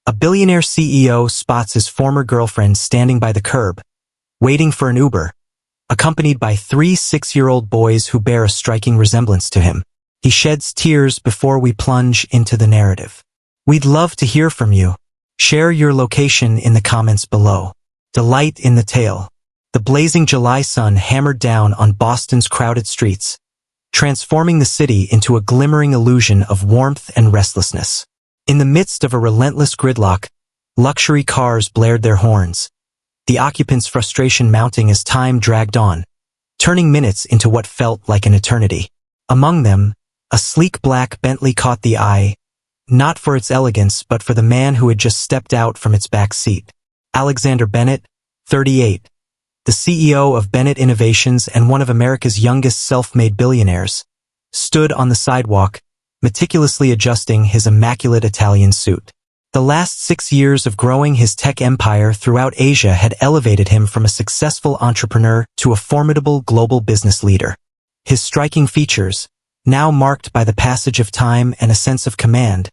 A billionaire CEO spots his former girlfriend standing by the curb, waiting for an Uber, accompanied by 3 6-year-old boys who bear a striking resemblance to him. He sheds tears before we plunge into the narrative. We'd love to hear from you. Share your location in the comments below. Delight in the tale. The blazing July sun hammered down on Boston's crowded streets, transforming the city into a glimmering illusion of warmth and restlessness. In the midst of a relentless gridlock, luxury cars blared their horns, the occupants' frustration mounting as time dragged on, turning minutes into what felt like an eternity. Among them, a sleek black Bentley caught the eye, not for its elegance but for the man who had just stepped out from its back seat. Alexander Bennett, 38, the CEO of Bennett Innovations and one of America's youngest self-made billionaires, stood on the sidewalk, meticulously adjusting his immaculate Italian suit. The last 6 years of growing his tech empire throughout Asia had elevated him from a successful entrepreneur to a formidable global business leader. His striking features, now marked by the passage of time and a sense of command,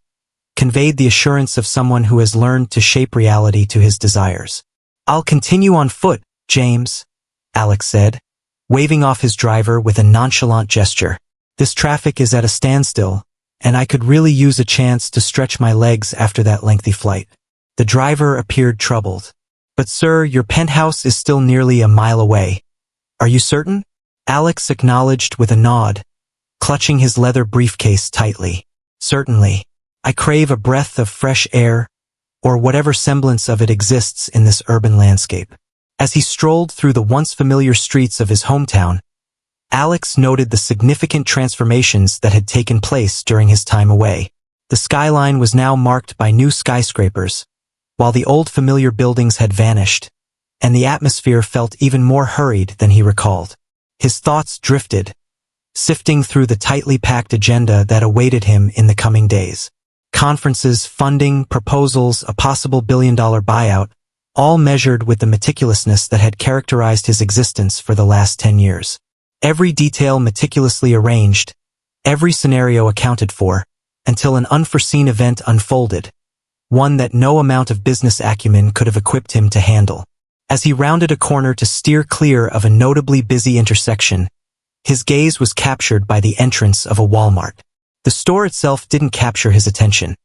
conveyed the assurance of someone who has learned to shape reality to his desires. "I'll continue on foot, James," Alex said, waving off his driver with a nonchalant gesture. "This traffic is at a standstill, and I could really use a chance to stretch my legs after that lengthy flight." The driver appeared troubled. "But sir, your penthouse is still nearly a mile away. Are you certain?" Alex acknowledged with a nod, clutching his leather briefcase tightly. "Certainly. I crave a breath of fresh air, or whatever semblance of it exists in this urban landscape." As he strolled through the once familiar streets of his hometown, Alex noted the significant transformations that had taken place during his time away. The skyline was now marked by new skyscrapers, while the old familiar buildings had vanished, and the atmosphere felt even more hurried than he recalled. His thoughts drifted, sifting through the tightly packed agenda that awaited him in the coming days. Conferences, funding, proposals, a possible billion-dollar buyout, all measured with the meticulousness that had characterized his existence for the last 10 years. Every detail meticulously arranged, every scenario accounted for, until an unforeseen event unfolded, one that no amount of business acumen could have equipped him to handle. As he rounded a corner to steer clear of a notably busy intersection, his gaze was captured by the entrance of a Walmart. The store itself didn't capture his attention.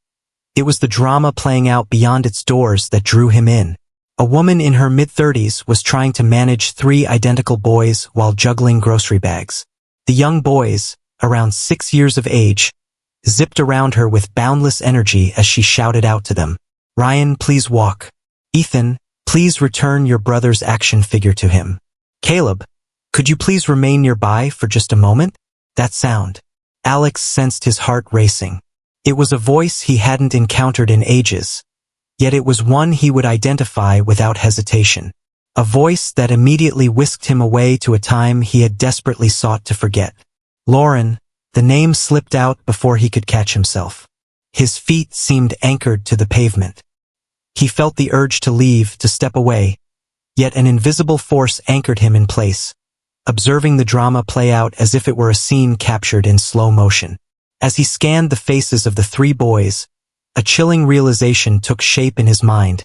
It was the drama playing out beyond its doors that drew him in. A woman in her mid-30s was trying to manage 3 identical boys while juggling grocery bags. The young boys, around 6 years of age, zipped around her with boundless energy as she shouted out to them, "Ryan, please walk. Ethan, please return your brother's action figure to him. Caleb, could you please remain nearby for just a moment?" That sound. Alex sensed his heart racing. It was a voice he hadn't encountered in ages, yet it was one he would identify without hesitation. A voice that immediately whisked him away to a time he had desperately sought to forget. Lauren, the name slipped out before he could catch himself. His feet seemed anchored to the pavement. He felt the urge to leave, to step away, yet an invisible force anchored him in place, observing the drama play out as if it were a scene captured in slow motion. As he scanned the faces of the 3 boys, a chilling realization took shape in his mind,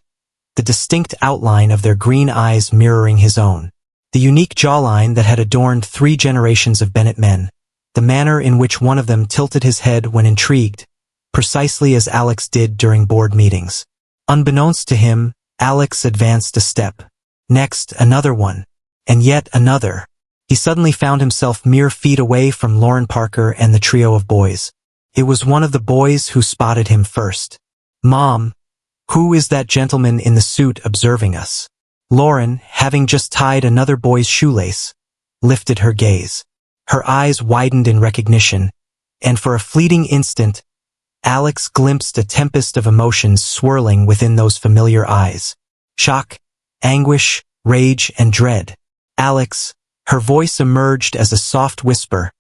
the distinct outline of their green eyes mirroring his own, the unique jawline that had adorned 3 generations of Bennett men, the manner in which one of them tilted his head when intrigued, precisely as Alex did during board meetings. Unbeknownst to him, Alex advanced a step. Next, another one, and yet another. He suddenly found himself mere feet away from Lauren Parker and the trio of boys. It was one of the boys who spotted him first. "Mom, who is that gentleman in the suit observing us?" Lauren, having just tied another boy's shoelace, lifted her gaze. Her eyes widened in recognition, and for a fleeting instant, Alex glimpsed a tempest of emotions swirling within those familiar eyes. Shock, anguish, rage, and dread. "Alex," her voice emerged as a soft whisper,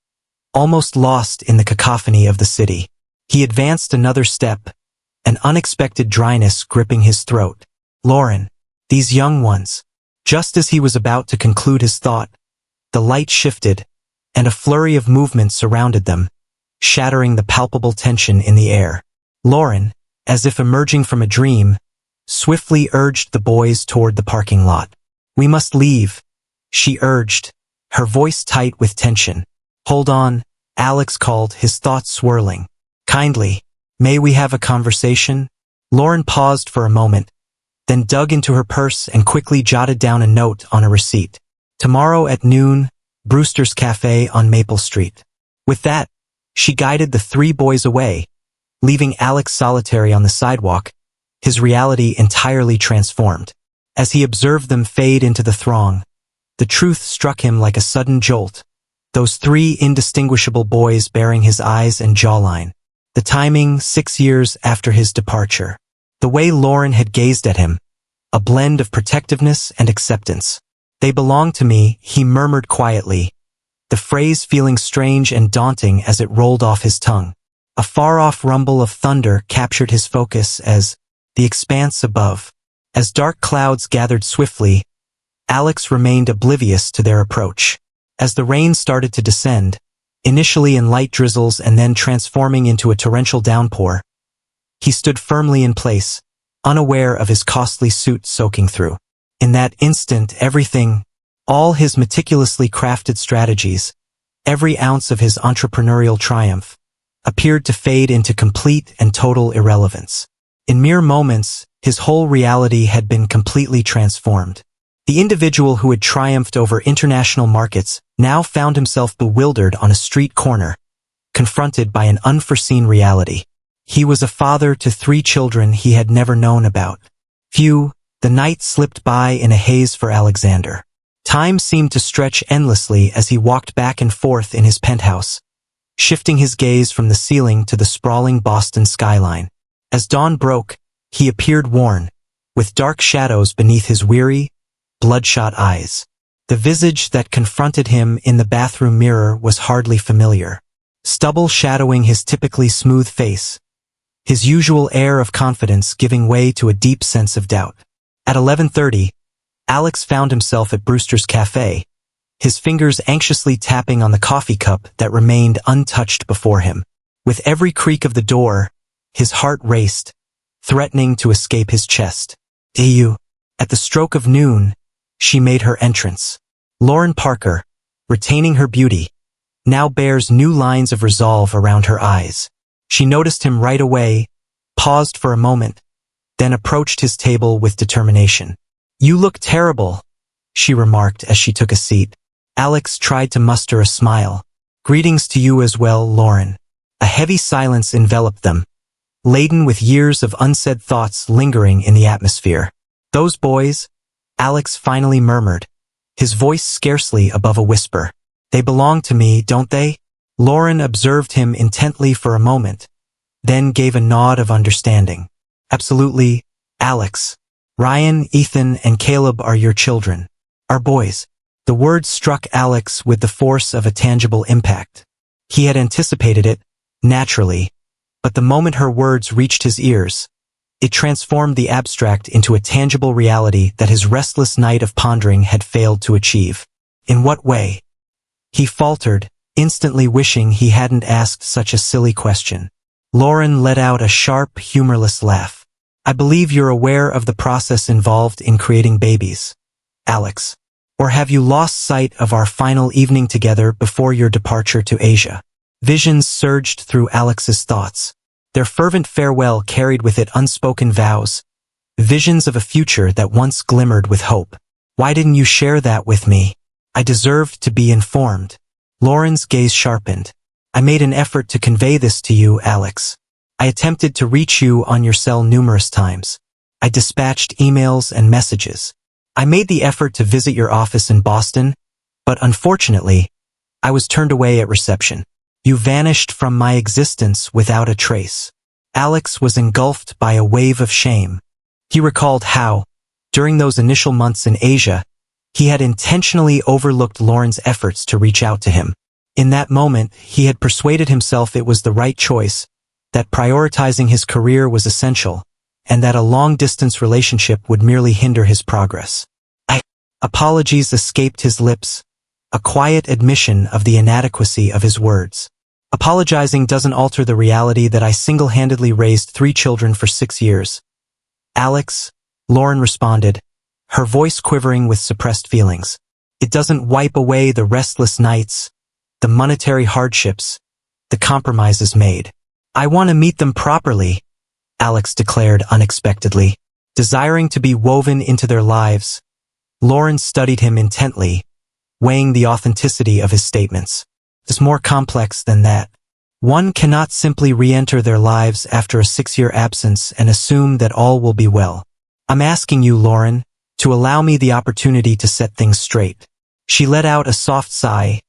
almost lost in the cacophony of the city. He advanced another step, an unexpected dryness gripping his throat. "Lauren, these young ones." Just as he was about to conclude his thought, the light shifted, and a flurry of movement surrounded them, shattering the palpable tension in the air. Lauren, as if emerging from a dream, swiftly urged the boys toward the parking lot. "We must leave," she urged, her voice tight with tension. "Hold on," Alex called, his thoughts swirling. "Kindly, may we have a conversation?" Lauren paused for a moment, then dug into her purse and quickly jotted down a note on a receipt. "Tomorrow at noon, Brewster's Cafe on Maple Street." With that, she guided the three boys away, leaving Alex solitary on the sidewalk, his reality entirely transformed. As he observed them fade into the throng, the truth struck him like a sudden jolt. Those three indistinguishable boys bearing his eyes and jawline. The timing, 6 years after his departure. The way Lauren had gazed at him, a blend of protectiveness and acceptance. "They belong to me," he murmured quietly, the phrase feeling strange and daunting as it rolled off his tongue. A far-off rumble of thunder captured his focus as the expanse above. As dark clouds gathered swiftly, Alex remained oblivious to their approach. As the rain started to descend, initially in light drizzles and then transforming into a torrential downpour, he stood firmly in place, unaware of his costly suit soaking through. In that instant, everything, all his meticulously crafted strategies, every ounce of his entrepreneurial triumph, appeared to fade into complete and total irrelevance. In mere moments, his whole reality had been completely transformed. The individual who had triumphed over international markets now found himself bewildered on a street corner, confronted by an unforeseen reality. He was a father to 3 children he had never known about. The night slipped by in a haze for Alexander. Time seemed to stretch endlessly as he walked back and forth in his penthouse, shifting his gaze from the ceiling to the sprawling Boston skyline. As dawn broke, he appeared worn, with dark shadows beneath his weary, bloodshot eyes. The visage that confronted him in the bathroom mirror was hardly familiar. Stubble shadowing his typically smooth face, his usual air of confidence giving way to a deep sense of doubt. At 11:30, Alex found himself at Brewster's Cafe, his fingers anxiously tapping on the coffee cup that remained untouched before him. With every creak of the door, his heart raced, threatening to escape his chest. At the stroke of noon, she made her entrance. Lauren Parker, retaining her beauty, now bears new lines of resolve around her eyes. She noticed him right away, paused for a moment, then approached his table with determination. "You look terrible," she remarked as she took a seat. Alex tried to muster a smile. "Greetings to you as well, Lauren." A heavy silence enveloped them, laden with years of unsaid thoughts lingering in the atmosphere. "Those boys," Alex finally murmured, his voice scarcely above a whisper. "They belong to me, don't they?" Lauren observed him intently for a moment, then gave a nod of understanding. "Absolutely, Alex. Ryan, Ethan, and Caleb are your children. Our boys." The words struck Alex with the force of a tangible impact. He had anticipated it, naturally, but the moment her words reached his ears, it transformed the abstract into a tangible reality that his restless night of pondering had failed to achieve. In what way? He faltered, instantly wishing he hadn't asked such a silly question. Lauren let out a sharp, humorless laugh. "I believe you're aware of the process involved in creating babies, Alex. Or have you lost sight of our final evening together before your departure to Asia?" Visions surged through Alex's thoughts. Their fervent farewell carried with it unspoken vows, visions of a future that once glimmered with hope. "Why didn't you share that with me? I deserved to be informed." Lauren's gaze sharpened. "I made an effort to convey this to you, Alex. I attempted to reach you on your cell numerous times. I dispatched emails and messages. I made the effort to visit your office in Boston, but unfortunately, I was turned away at reception. You vanished from my existence without a trace." Alex was engulfed by a wave of shame. He recalled how, during those initial months in Asia, he had intentionally overlooked Lauren's efforts to reach out to him. In that moment, he had persuaded himself it was the right choice, that prioritizing his career was essential, and that a long-distance relationship would merely hinder his progress. Apologies escaped his lips, a quiet admission of the inadequacy of his words. Apologizing doesn't alter the reality that I single-handedly raised 3 children for 6 years. Alex, Lauren responded, her voice quivering with suppressed feelings. It doesn't wipe away the restless nights, the monetary hardships, the compromises made. I want to meet them properly, Alex declared unexpectedly. Desiring to be woven into their lives, Lauren studied him intently, weighing the authenticity of his statements. It's more complex than that. One cannot simply re-enter their lives after a 6-year absence and assume that all will be well. I'm asking you, Lauren, to allow me the opportunity to set things straight. She let out a soft sigh,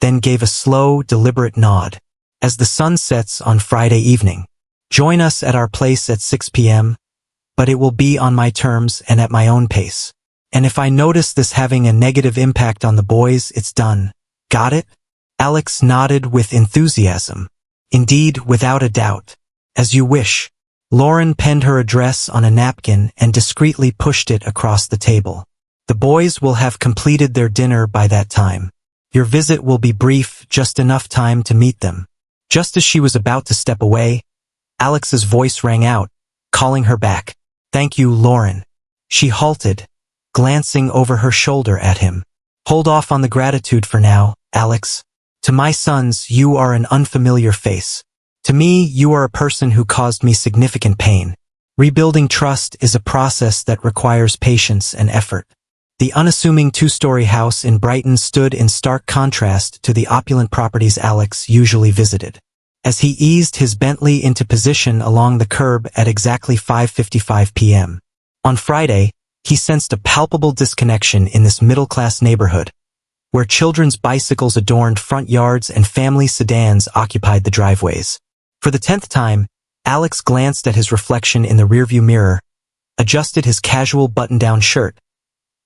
then gave a slow, deliberate nod. As the sun sets on Friday evening, join us at our place at 6 p.m., but it will be on my terms and at my own pace. And if I notice this having a negative impact on the boys, it's done. Got it? Alex nodded with enthusiasm. Indeed, without a doubt. As you wish. Lauren penned her address on a napkin and discreetly pushed it across the table. The boys will have completed their dinner by that time. Your visit will be brief, just enough time to meet them. Just as she was about to step away, Alex's voice rang out, calling her back. Thank you, Lauren. She halted, glancing over her shoulder at him. Hold off on the gratitude for now, Alex. To my sons, you are an unfamiliar face. To me, you are a person who caused me significant pain. Rebuilding trust is a process that requires patience and effort. The unassuming 2-story house in Brighton stood in stark contrast to the opulent properties Alex usually visited. As he eased his Bentley into position along the curb at exactly 5:55 p.m. On Friday, he sensed a palpable disconnection in this middle-class neighborhood, where children's bicycles adorned front yards and family sedans occupied the driveways. For the 10th time, Alex glanced at his reflection in the rearview mirror, adjusted his casual button-down shirt.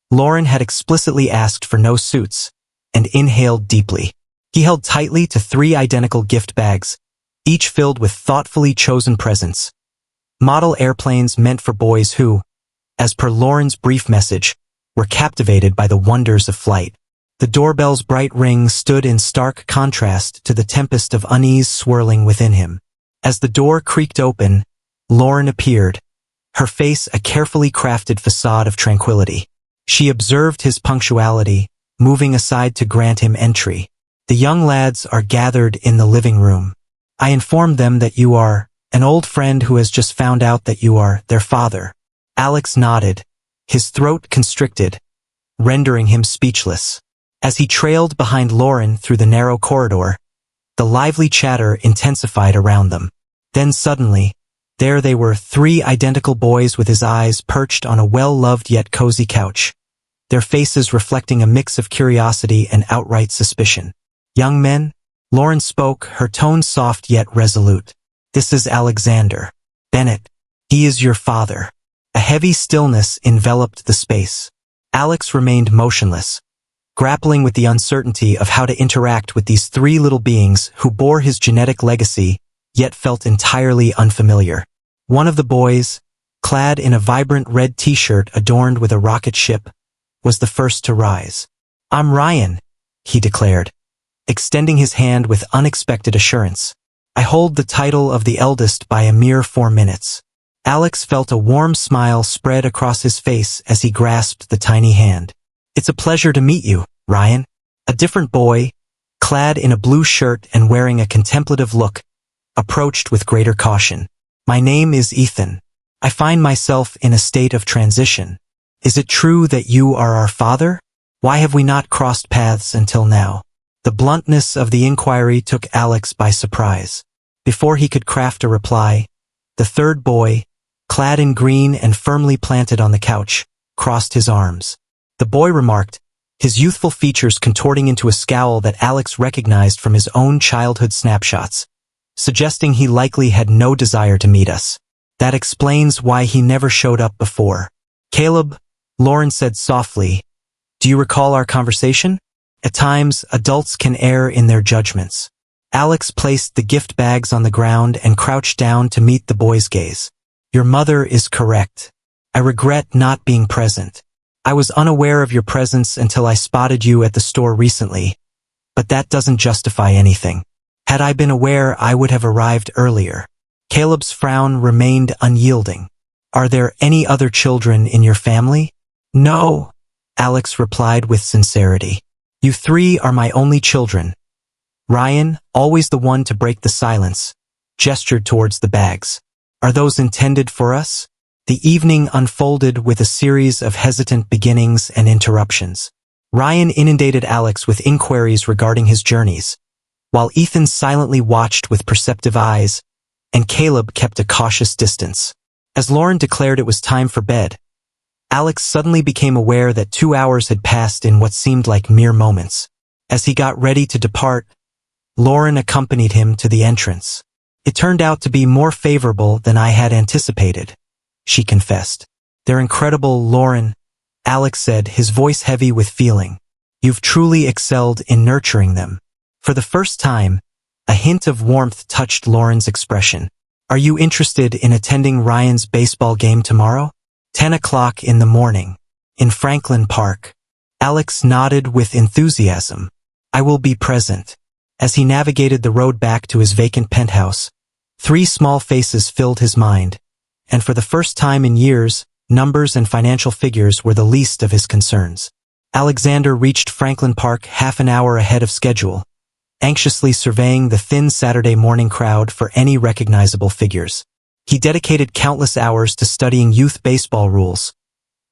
Lauren had explicitly asked for no suits, and inhaled deeply. He held tightly to 3 identical gift bags, each filled with thoughtfully chosen presents. Model airplanes meant for boys who, as per Lauren's brief message, were captivated by the wonders of flight. The doorbell's bright ring stood in stark contrast to the tempest of unease swirling within him. As the door creaked open, Lauren appeared, her face a carefully crafted facade of tranquility. She observed his punctuality, moving aside to grant him entry. The young lads are gathered in the living room. I informed them that you are an old friend who has just found out that you are their father. Alex nodded, his throat constricted, rendering him speechless. As he trailed behind Lauren through the narrow corridor, the lively chatter intensified around them. Then suddenly, there they were, 3 identical boys with his eyes perched on a well-loved yet cozy couch, their faces reflecting a mix of curiosity and outright suspicion. Young men? Lauren spoke, her tone soft yet resolute. This is Alexander Bennett. He is your father. A heavy stillness enveloped the space. Alex remained motionless, grappling with the uncertainty of how to interact with these 3 little beings who bore his genetic legacy, yet felt entirely unfamiliar. One of the boys, clad in a vibrant red t-shirt adorned with a rocket ship, was the first to rise. I'm Ryan, he declared, extending his hand with unexpected assurance. I hold the title of the eldest by a mere 4 minutes. Alex felt a warm smile spread across his face as he grasped the tiny hand. It's a pleasure to meet you, Ryan. A different boy, clad in a blue shirt and wearing a contemplative look, approached with greater caution. My name is Ethan. I find myself in a state of transition. Is it true that you are our father? Why have we not crossed paths until now? The bluntness of the inquiry took Alex by surprise. Before he could craft a reply, the third boy, clad in green and firmly planted on the couch, crossed his arms. The boy remarked, his youthful features contorting into a scowl that Alex recognized from his own childhood snapshots, suggesting he likely had no desire to meet us. That explains why he never showed up before. Caleb, Lauren said softly, do you recall our conversation? At times, adults can err in their judgments. Alex placed the gift bags on the ground and crouched down to meet the boy's gaze. Your mother is correct. I regret not being present. I was unaware of your presence until I spotted you at the store recently, but that doesn't justify anything. Had I been aware, I would have arrived earlier. Caleb's frown remained unyielding. Are there any other children in your family? No, Alex replied with sincerity. You three are my only children. Ryan, always the one to break the silence, gestured towards the bags. Are those intended for us? The evening unfolded with a series of hesitant beginnings and interruptions. Ryan inundated Alex with inquiries regarding his journeys, while Ethan silently watched with perceptive eyes, and Caleb kept a cautious distance. As Lauren declared it was time for bed, Alex suddenly became aware that 2 hours had passed in what seemed like mere moments. As he got ready to depart, Lauren accompanied him to the entrance. It turned out to be more favorable than I had anticipated, she confessed. They're incredible, Lauren, Alex said, his voice heavy with feeling. You've truly excelled in nurturing them. For the first time, a hint of warmth touched Lauren's expression. Are you interested in attending Ryan's baseball game tomorrow? 10 o'clock in the morning, in Franklin Park. Alex nodded with enthusiasm. I will be present. As he navigated the road back to his vacant penthouse, 3 small faces filled his mind, and for the first time in years, numbers and financial figures were the least of his concerns. Alexander reached Franklin Park half an hour ahead of schedule, anxiously surveying the thin Saturday morning crowd for any recognizable figures. He dedicated countless hours to studying youth baseball rules,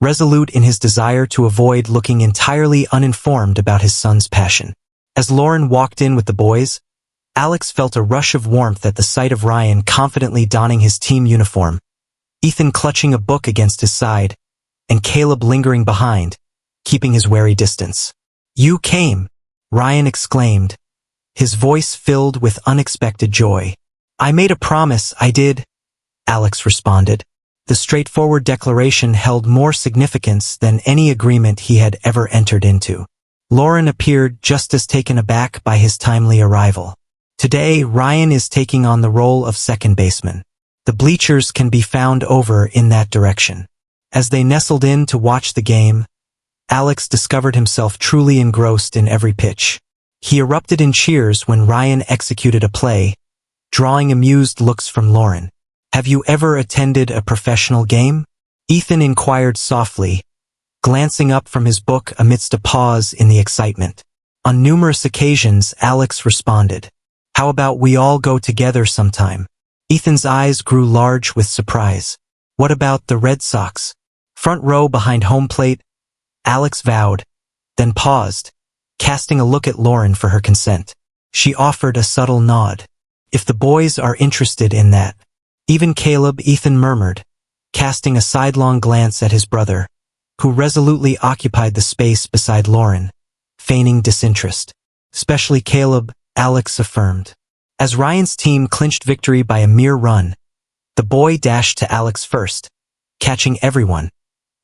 resolute in his desire to avoid looking entirely uninformed about his son's passion. As Lauren walked in with the boys, Alex felt a rush of warmth at the sight of Ryan confidently donning his team uniform, Ethan clutching a book against his side, and Caleb lingering behind, keeping his wary distance. You came, Ryan exclaimed, his voice filled with unexpected joy. I made a promise, I did, Alex responded. The straightforward declaration held more significance than any agreement he had ever entered into. Lauren appeared just as taken aback by his timely arrival. Today, Ryan is taking on the role of second baseman. The bleachers can be found over in that direction. As they nestled in to watch the game, Alex discovered himself truly engrossed in every pitch. He erupted in cheers when Ryan executed a play, drawing amused looks from Lauren. Have you ever attended a professional game? Ethan inquired softly, glancing up from his book amidst a pause in the excitement. On numerous occasions, Alex responded. How about we all go together sometime? Ethan's eyes grew large with surprise. What about the Red Sox? Front row behind home plate, Alex vowed, then paused, casting a look at Lauren for her consent. She offered a subtle nod. If the boys are interested in that. Even Caleb, Ethan murmured, casting a sidelong glance at his brother, who resolutely occupied the space beside Lauren, feigning disinterest. Especially Caleb, Alex affirmed. As Ryan's team clinched victory by a mere run, the boy dashed to Alex first, catching everyone,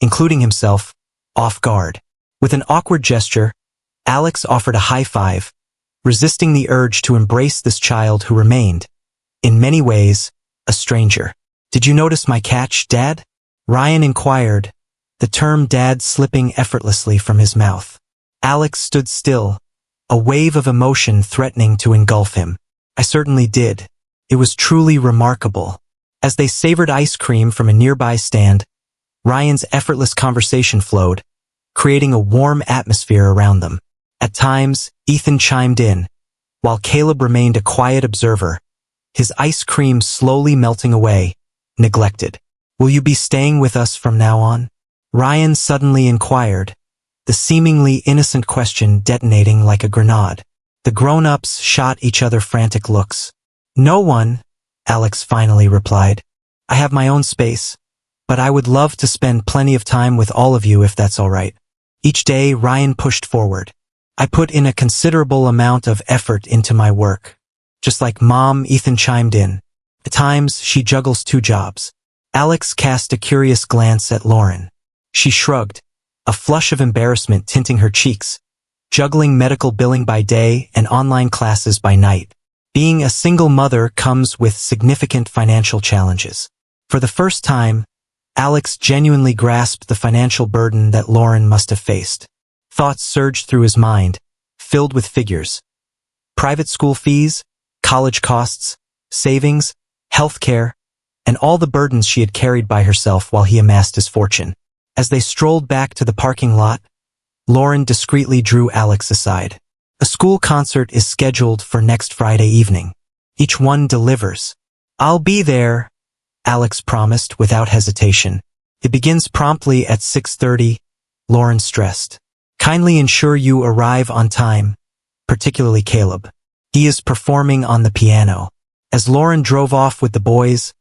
including himself, off guard. With an awkward gesture, Alex offered a high five, resisting the urge to embrace this child who remained, in many ways, a stranger. Did you notice my catch, Dad? Ryan inquired, the term dad slipping effortlessly from his mouth. Alex stood still, a wave of emotion threatening to engulf him. I certainly did. It was truly remarkable. As they savored ice cream from a nearby stand, Ryan's effortless conversation flowed, creating a warm atmosphere around them. At times, Ethan chimed in, while Caleb remained a quiet observer, his ice cream slowly melting away, neglected. Will you be staying with us from now on? Ryan suddenly inquired, the seemingly innocent question detonating like a grenade. The grown-ups shot each other frantic looks. No one, Alex finally replied. I have my own space, but I would love to spend plenty of time with all of you if that's all right. Each day, Ryan pushed forward. I put in a considerable amount of effort into my work. Just like Mom, Ethan chimed in. At times, she juggles 2 jobs. Alex cast a curious glance at Lauren. She shrugged, a flush of embarrassment tinting her cheeks, juggling medical billing by day and online classes by night. Being a single mother comes with significant financial challenges. For the first time, Alex genuinely grasped the financial burden that Lauren must have faced. Thoughts surged through his mind, filled with figures. Private school fees, college costs, savings, healthcare, and all the burdens she had carried by herself while he amassed his fortune. As they strolled back to the parking lot, Lauren discreetly drew Alex aside. A school concert is scheduled for next Friday evening. Each one delivers. I'll be there, Alex promised without hesitation. It begins promptly at 6:30, Lauren stressed. Kindly ensure you arrive on time, particularly Caleb. He is performing on the piano. As Lauren drove off with the boys,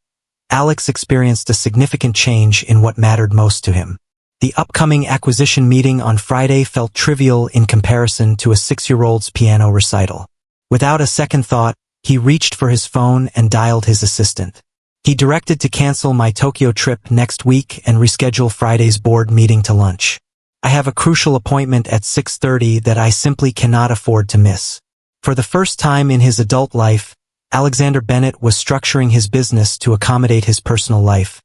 Alex experienced a significant change in what mattered most to him. The upcoming acquisition meeting on Friday felt trivial in comparison to a 6-year-old's piano recital. Without a second thought, he reached for his phone and dialed his assistant. He directed to cancel my Tokyo trip next week and reschedule Friday's board meeting to lunch. I have a crucial appointment at 6:30 that I simply cannot afford to miss. For the first time in his adult life, Alexander Bennett was structuring his business to accommodate his personal life,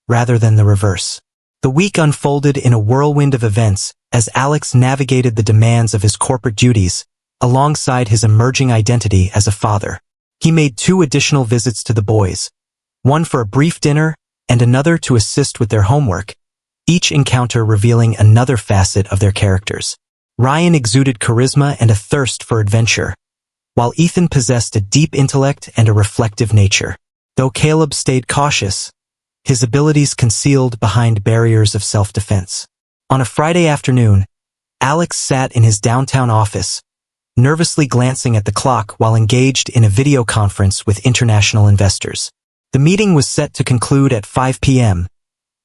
rather than the reverse. The week unfolded in a whirlwind of events as Alex navigated the demands of his corporate duties, alongside his emerging identity as a father. He made 2 additional visits to the boys, one for a brief dinner and another to assist with their homework, each encounter revealing another facet of their characters. Ryan exuded charisma and a thirst for adventure, while Ethan possessed a deep intellect and a reflective nature. Though Caleb stayed cautious, his abilities concealed behind barriers of self-defense. On a Friday afternoon, Alex sat in his downtown office, nervously glancing at the clock while engaged in a video conference with international investors. The meeting was set to conclude at 5 p.m.,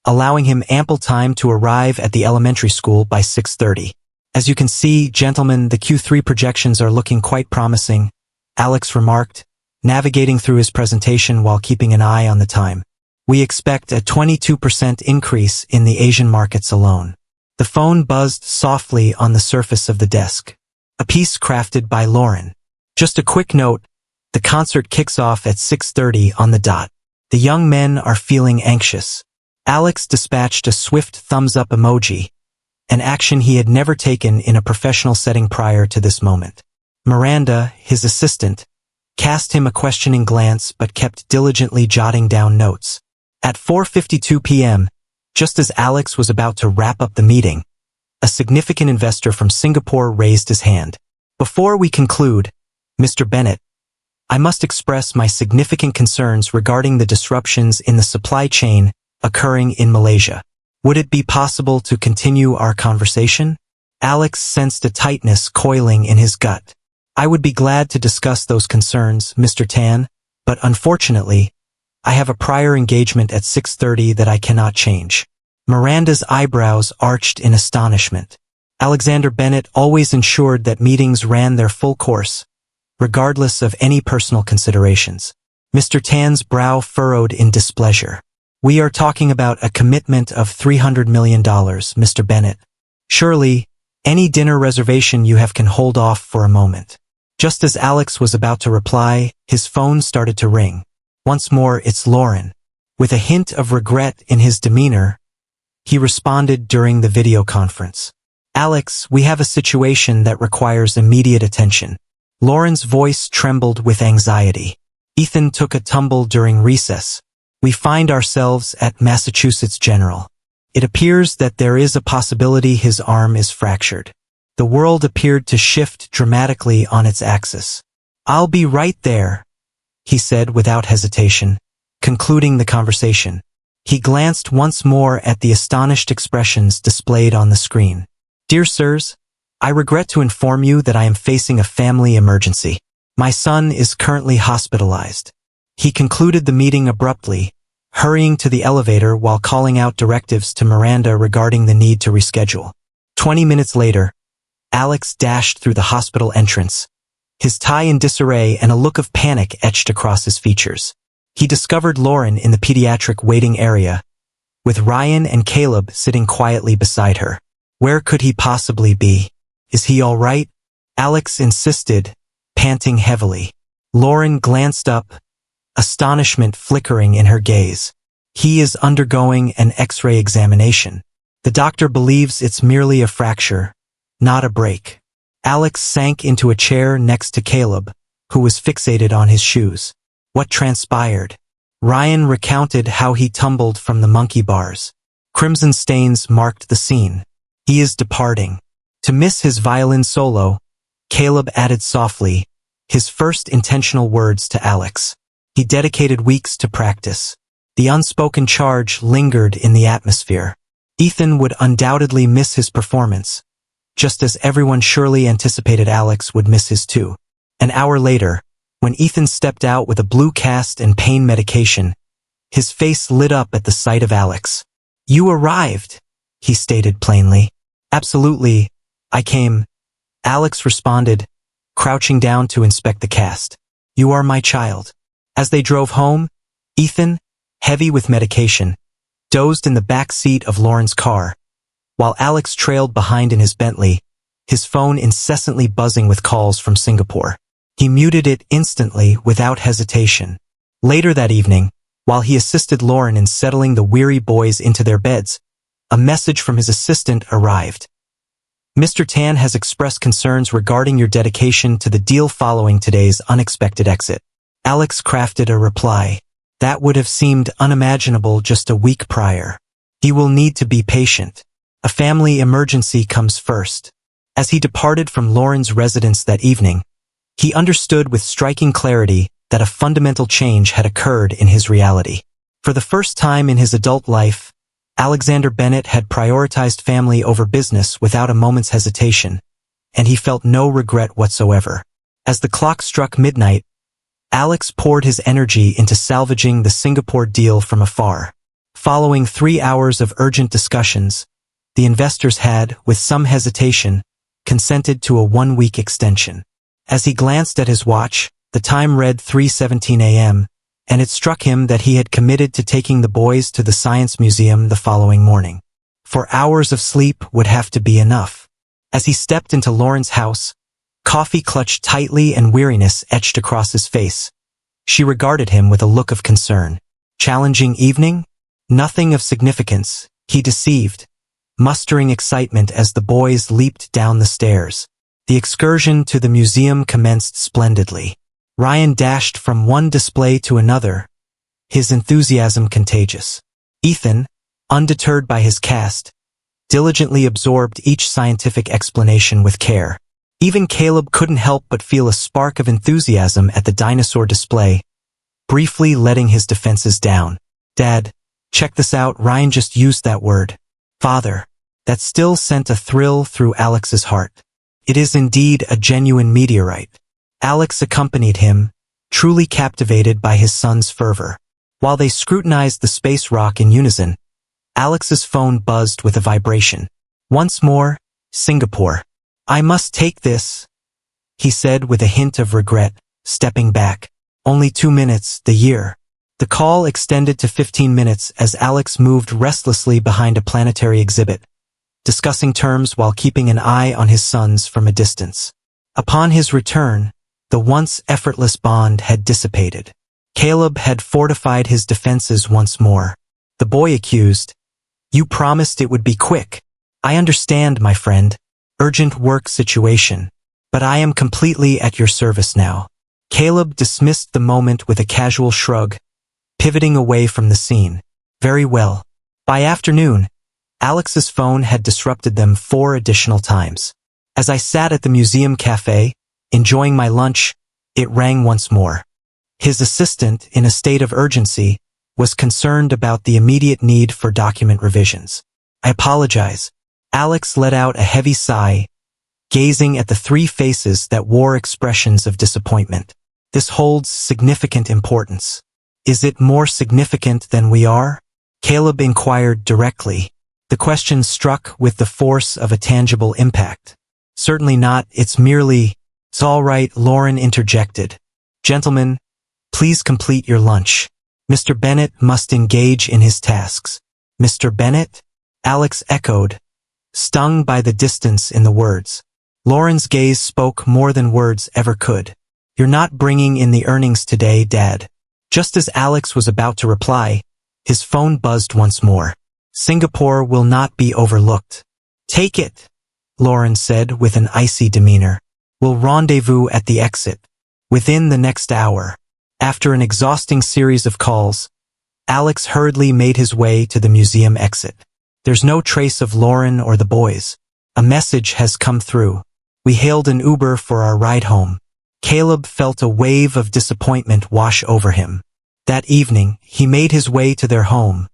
allowing him ample time to arrive at the elementary school by 6:30. As you can see, gentlemen, the Q3 projections are looking quite promising, Alex remarked, navigating through his presentation while keeping an eye on the time. We expect a 22% increase in the Asian markets alone. The phone buzzed softly on the surface of the desk. A piece crafted by Lauren. Just a quick note, the concert kicks off at 6:30 on the dot. The young men are feeling anxious. Alex dispatched a swift thumbs-up emoji, an action he had never taken in a professional setting prior to this moment. Miranda, his assistant, cast him a questioning glance but kept diligently jotting down notes. At 4:52 p.m., just as Alex was about to wrap up the meeting, a significant investor from Singapore raised his hand. Before we conclude, Mr. Bennett, I must express my significant concerns regarding the disruptions in the supply chain occurring in Malaysia. Would it be possible to continue our conversation? Alex sensed a tightness coiling in his gut. I would be glad to discuss those concerns, Mr. Tan, but unfortunately, I have a prior engagement at 6:30 that I cannot change. Miranda's eyebrows arched in astonishment. Alexander Bennett always ensured that meetings ran their full course, regardless of any personal considerations. Mr. Tan's brow furrowed in displeasure. We are talking about a commitment of $300 million, Mr. Bennett. Surely, any dinner reservation you have can hold off for a moment. Just as Alex was about to reply, his phone started to ring. Once more, it's Lauren. With a hint of regret in his demeanor, he responded during the video conference. Alex, we have a situation that requires immediate attention. Lauren's voice trembled with anxiety. Ethan took a tumble during recess. We find ourselves at Massachusetts General. It appears that there is a possibility his arm is fractured. The world appeared to shift dramatically on its axis. I'll be right there, he said without hesitation, concluding the conversation. He glanced once more at the astonished expressions displayed on the screen. Dear sirs, I regret to inform you that I am facing a family emergency. My son is currently hospitalized. He concluded the meeting abruptly, hurrying to the elevator while calling out directives to Miranda regarding the need to reschedule. 20 minutes later, Alex dashed through the hospital entrance, his tie in disarray and a look of panic etched across his features. He discovered Lauren in the pediatric waiting area, with Ryan and Caleb sitting quietly beside her. Where could he possibly be? Is he all right? Alex insisted, panting heavily. Lauren glanced up, astonishment flickering in her gaze. He is undergoing an X-ray examination. The doctor believes it's merely a fracture, not a break. Alex sank into a chair next to Caleb, who was fixated on his shoes. What transpired? Ryan recounted how he tumbled from the monkey bars. Crimson stains marked the scene. He is departing. To miss his violin solo, Caleb added softly, his first intentional words to Alex. He dedicated weeks to practice. The unspoken charge lingered in the atmosphere. Ethan would undoubtedly miss his performance, just as everyone surely anticipated Alex would miss his too. An hour later, when Ethan stepped out with a blue cast and pain medication, his face lit up at the sight of Alex. "You arrived," he stated plainly. "Absolutely, I came," Alex responded, crouching down to inspect the cast. "You are my child." As they drove home, Ethan, heavy with medication, dozed in the back seat of Lauren's car, while Alex trailed behind in his Bentley, his phone incessantly buzzing with calls from Singapore. He muted it instantly without hesitation. Later that evening, while he assisted Lauren in settling the weary boys into their beds, a message from his assistant arrived. "Mr. Tan has expressed concerns regarding your dedication to the deal following today's unexpected exit." Alex crafted a reply. That would have seemed unimaginable just a week prior. "He will need to be patient. A family emergency comes first." As he departed from Lauren's residence that evening, he understood with striking clarity that a fundamental change had occurred in his reality. For the first time in his adult life, Alexander Bennett had prioritized family over business without a moment's hesitation, and he felt no regret whatsoever. As the clock struck midnight, Alex poured his energy into salvaging the Singapore deal from afar. Following 3 hours of urgent discussions, the investors had, with some hesitation, consented to a 1-week extension. As he glanced at his watch, the time read 3:17 a.m., and it struck him that he had committed to taking the boys to the Science Museum the following morning. 4 hours of sleep would have to be enough. As he stepped into Lauren's house, coffee clutched tightly and weariness etched across his face. She regarded him with a look of concern. Challenging evening? Nothing of significance, he deceived, mustering excitement as the boys leaped down the stairs. The excursion to the museum commenced splendidly. Ryan dashed from one display to another, his enthusiasm contagious. Ethan, undeterred by his cast, diligently absorbed each scientific explanation with care. Even Caleb couldn't help but feel a spark of enthusiasm at the dinosaur display, briefly letting his defenses down. "Dad, check this out," Ryan just used that word. "Father." That still sent a thrill through Alex's heart. "It is indeed a genuine meteorite." Alex accompanied him, truly captivated by his son's fervor. While they scrutinized the space rock in unison, Alex's phone buzzed with a vibration. Once more, Singapore. "I must take this," he said with a hint of regret, stepping back. "Only 2 minutes, the year." The call extended to 15 minutes as Alex moved restlessly behind a planetary exhibit, discussing terms while keeping an eye on his sons from a distance. Upon his return, the once effortless bond had dissipated. Caleb had fortified his defenses once more. The boy accused, "You promised it would be quick." "I understand, my friend. Urgent work situation. But I am completely at your service now." Caleb dismissed the moment with a casual shrug, pivoting away from the scene. "Very well." By afternoon, Alex's phone had disrupted them 4 additional times. As I sat at the museum cafe, enjoying my lunch, it rang once more. His assistant, in a state of urgency, was concerned about the immediate need for document revisions. "I apologize." Alex let out a heavy sigh, gazing at the 3 faces that wore expressions of disappointment. "This holds significant importance." "Is it more significant than we are?" Caleb inquired directly. The question struck with the force of a tangible impact. "Certainly not, it's merely—" "It's all right," Lauren interjected. "Gentlemen, please complete your lunch. Mr. Bennett must engage in his tasks." "Mr. Bennett?" Alex echoed, stung by the distance in the words. Lauren's gaze spoke more than words ever could. "You're not bringing in the earnings today, Dad." Just as Alex was about to reply, his phone buzzed once more. "Singapore will not be overlooked." "Take it," Lauren said with an icy demeanor. "We'll rendezvous at the exit." Within the next hour, after an exhausting series of calls, Alex hurriedly made his way to the museum exit. There's no trace of Lauren or the boys. A message has come through. We hailed an Uber for our ride home. Caleb felt a wave of disappointment wash over him. That evening, he made his way to their home,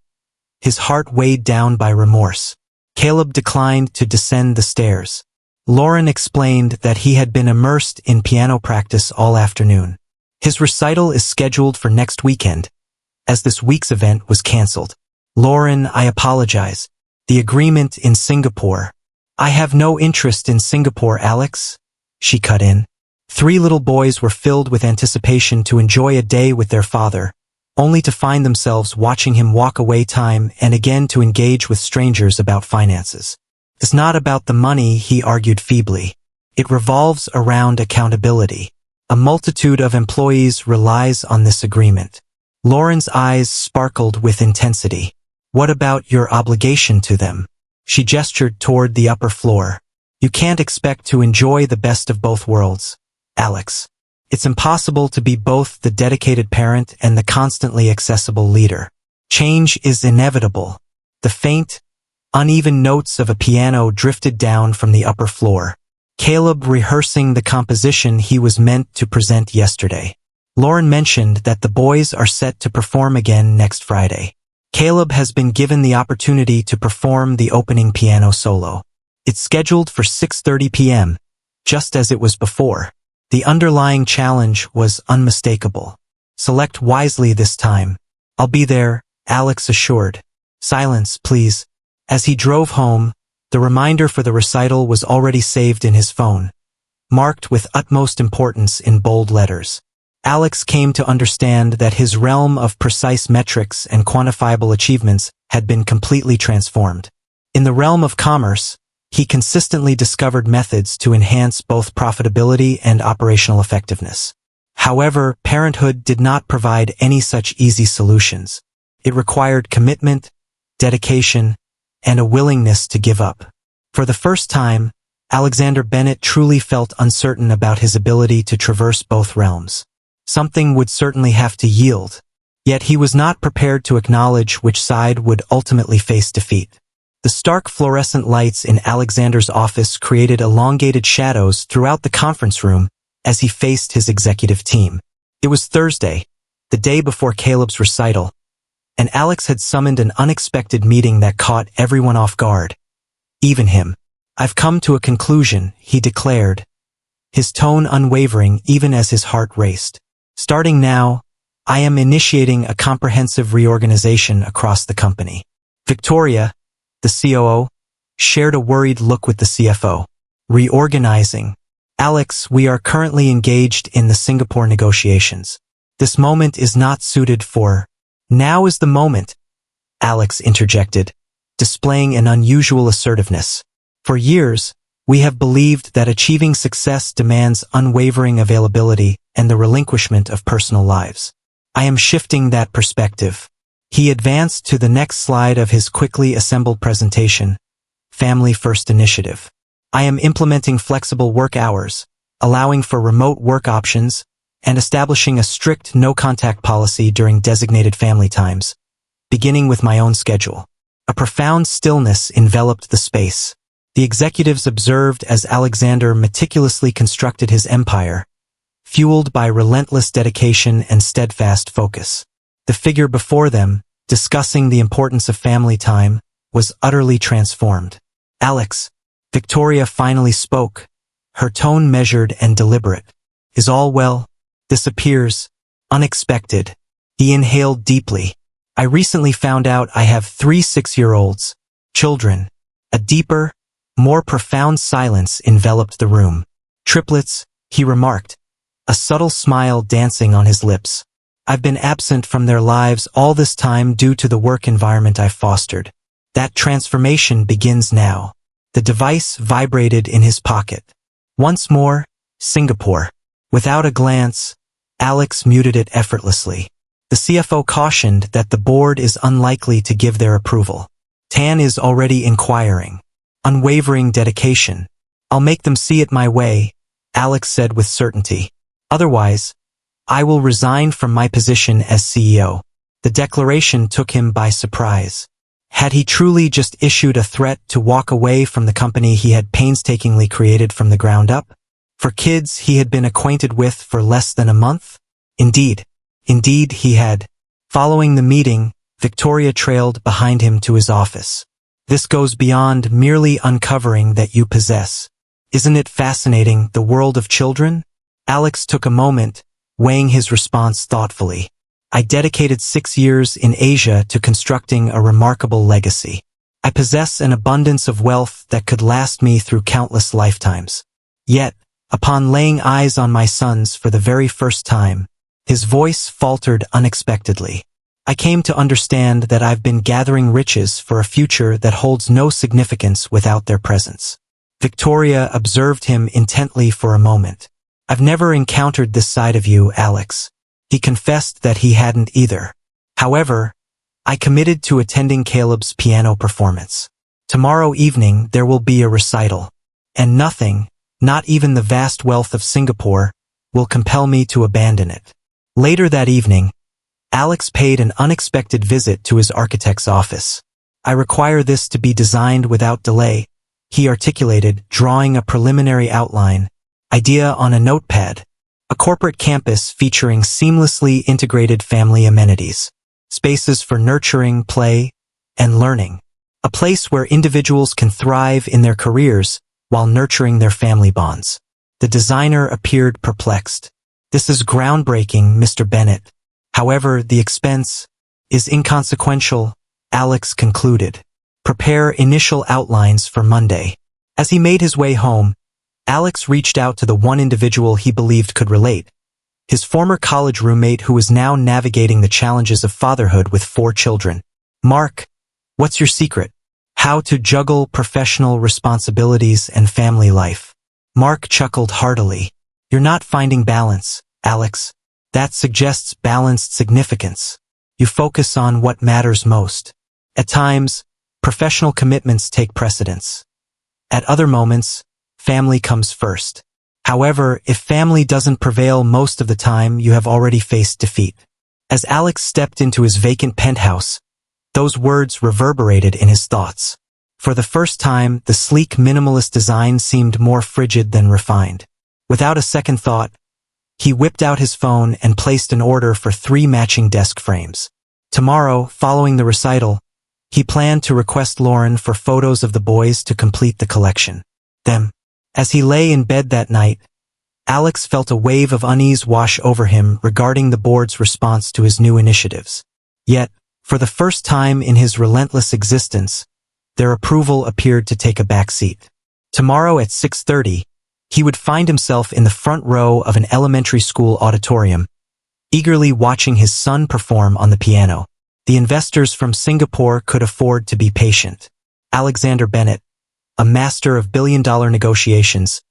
his heart weighed down by remorse. Caleb declined to descend the stairs. Lauren explained that he had been immersed in piano practice all afternoon. His recital is scheduled for next weekend, as this week's event was cancelled. Lauren, I apologize. The agreement in Singapore. I have no interest in Singapore, Alex, she cut in. 3 little boys were filled with anticipation to enjoy a day with their father, only to find themselves watching him walk away time and again to engage with strangers about finances. It's not about the money, he argued feebly. It revolves around accountability. A multitude of employees relies on this agreement. Lauren's eyes sparkled with intensity. What about your obligation to them? She gestured toward the upper floor. You can't expect to enjoy the best of both worlds, Alex. It's impossible to be both the dedicated parent and the constantly accessible leader. Change is inevitable. The faint, uneven notes of a piano drifted down from the upper floor. Caleb rehearsing the composition he was meant to present yesterday. Lauren mentioned that the boys are set to perform again next Friday. Caleb has been given the opportunity to perform the opening piano solo. It's scheduled for 6:30 p.m., just as it was before. The underlying challenge was unmistakable. Select wisely this time. I'll be there, Alex assured. Silence, please. As he drove home, the reminder for the recital was already saved in his phone, marked with utmost importance in bold letters. Alex came to understand that his realm of precise metrics and quantifiable achievements had been completely transformed. In the realm of commerce, he consistently discovered methods to enhance both profitability and operational effectiveness. However, parenthood did not provide any such easy solutions. It required commitment, dedication, and a willingness to give up. For the first time, Alexander Bennett truly felt uncertain about his ability to traverse both realms. Something would certainly have to yield, yet he was not prepared to acknowledge which side would ultimately face defeat. The stark fluorescent lights in Alexander's office created elongated shadows throughout the conference room as he faced his executive team. It was Thursday, the day before Caleb's recital, and Alex had summoned an unexpected meeting that caught everyone off guard, even him. I've come to a conclusion, he declared, his tone unwavering even as his heart raced. Starting now, I am initiating a comprehensive reorganization across the company. Victoria, the COO, shared a worried look with the CFO. Reorganizing. Alex, we are currently engaged in the Singapore negotiations. This moment is not suited for... Now is the moment, Alex interjected, displaying an unusual assertiveness. For years, we have believed that achieving success demands unwavering availability and the relinquishment of personal lives. I am shifting that perspective. He advanced to the next slide of his quickly assembled presentation, Family First Initiative. I am implementing flexible work hours, allowing for remote work options, and establishing a strict no-contact policy during designated family times, beginning with my own schedule. A profound stillness enveloped the space. The executives observed as Alexander meticulously constructed his empire, fueled by relentless dedication and steadfast focus. The figure before them, discussing the importance of family time, was utterly transformed. Alex, Victoria finally spoke, her tone measured and deliberate. Is all well? This appears unexpected. He inhaled deeply. I recently found out I have 3 6-year-olds, children. A deeper, more profound silence enveloped the room. Triplets, he remarked, a subtle smile dancing on his lips. I've been absent from their lives all this time due to the work environment I've fostered. That transformation begins now. The device vibrated in his pocket. Once more, Singapore. Without a glance, Alex muted it effortlessly. The CFO cautioned that the board is unlikely to give their approval. Tan is already inquiring. Unwavering dedication. I'll make them see it my way, Alex said with certainty. Otherwise, I will resign from my position as CEO. The declaration took him by surprise. Had he truly just issued a threat to walk away from the company he had painstakingly created from the ground up? For kids he had been acquainted with for less than a month? Indeed he had. Following the meeting, Victoria trailed behind him to his office. This goes beyond merely uncovering that you possess. Isn't it fascinating, the world of children? Alex took a moment, weighing his response thoughtfully. I dedicated 6 years in Asia to constructing a remarkable legacy. I possess an abundance of wealth that could last me through countless lifetimes. Yet, upon laying eyes on my sons for the very first time, his voice faltered unexpectedly. I came to understand that I've been gathering riches for a future that holds no significance without their presence. Victoria observed him intently for a moment. I've never encountered this side of you, Alex. He confessed that he hadn't either. However, I committed to attending Caleb's piano performance. Tomorrow evening there will be a recital, and nothing, not even the vast wealth of Singapore, will compel me to abandon it. Later that evening, Alex paid an unexpected visit to his architect's office. I require this to be designed without delay, he articulated, drawing a preliminary outline, idea on a notepad. A corporate campus featuring seamlessly integrated family amenities, spaces for nurturing, play, and learning. A place where individuals can thrive in their careers while nurturing their family bonds. The designer appeared perplexed. This is groundbreaking, Mr. Bennett. However, the expense is inconsequential, Alex concluded. Prepare initial outlines for Monday. As he made his way home, Alex reached out to the one individual he believed could relate, his former college roommate who was now navigating the challenges of fatherhood with 4 children. Mark, what's your secret? How to juggle professional responsibilities and family life. Mark chuckled heartily. You're not finding balance, Alex. That suggests balanced significance. You focus on what matters most. At times, professional commitments take precedence. At other moments, family comes first. However, if family doesn't prevail most of the time, you have already faced defeat. As Alex stepped into his vacant penthouse, those words reverberated in his thoughts. For the first time, the sleek minimalist design seemed more frigid than refined. Without a second thought, he whipped out his phone and placed an order for 3 matching desk frames. Tomorrow, following the recital, he planned to request Lauren for photos of the boys to complete the collection. As he lay in bed that night, Alex felt a wave of unease wash over him regarding the board's response to his new initiatives. Yet, for the first time in his relentless existence, their approval appeared to take a backseat. Tomorrow at 6:30, he would find himself in the front row of an elementary school auditorium, eagerly watching his son perform on the piano. The investors from Singapore could afford to be patient. Alexander Bennett, a master of billion-dollar negotiations,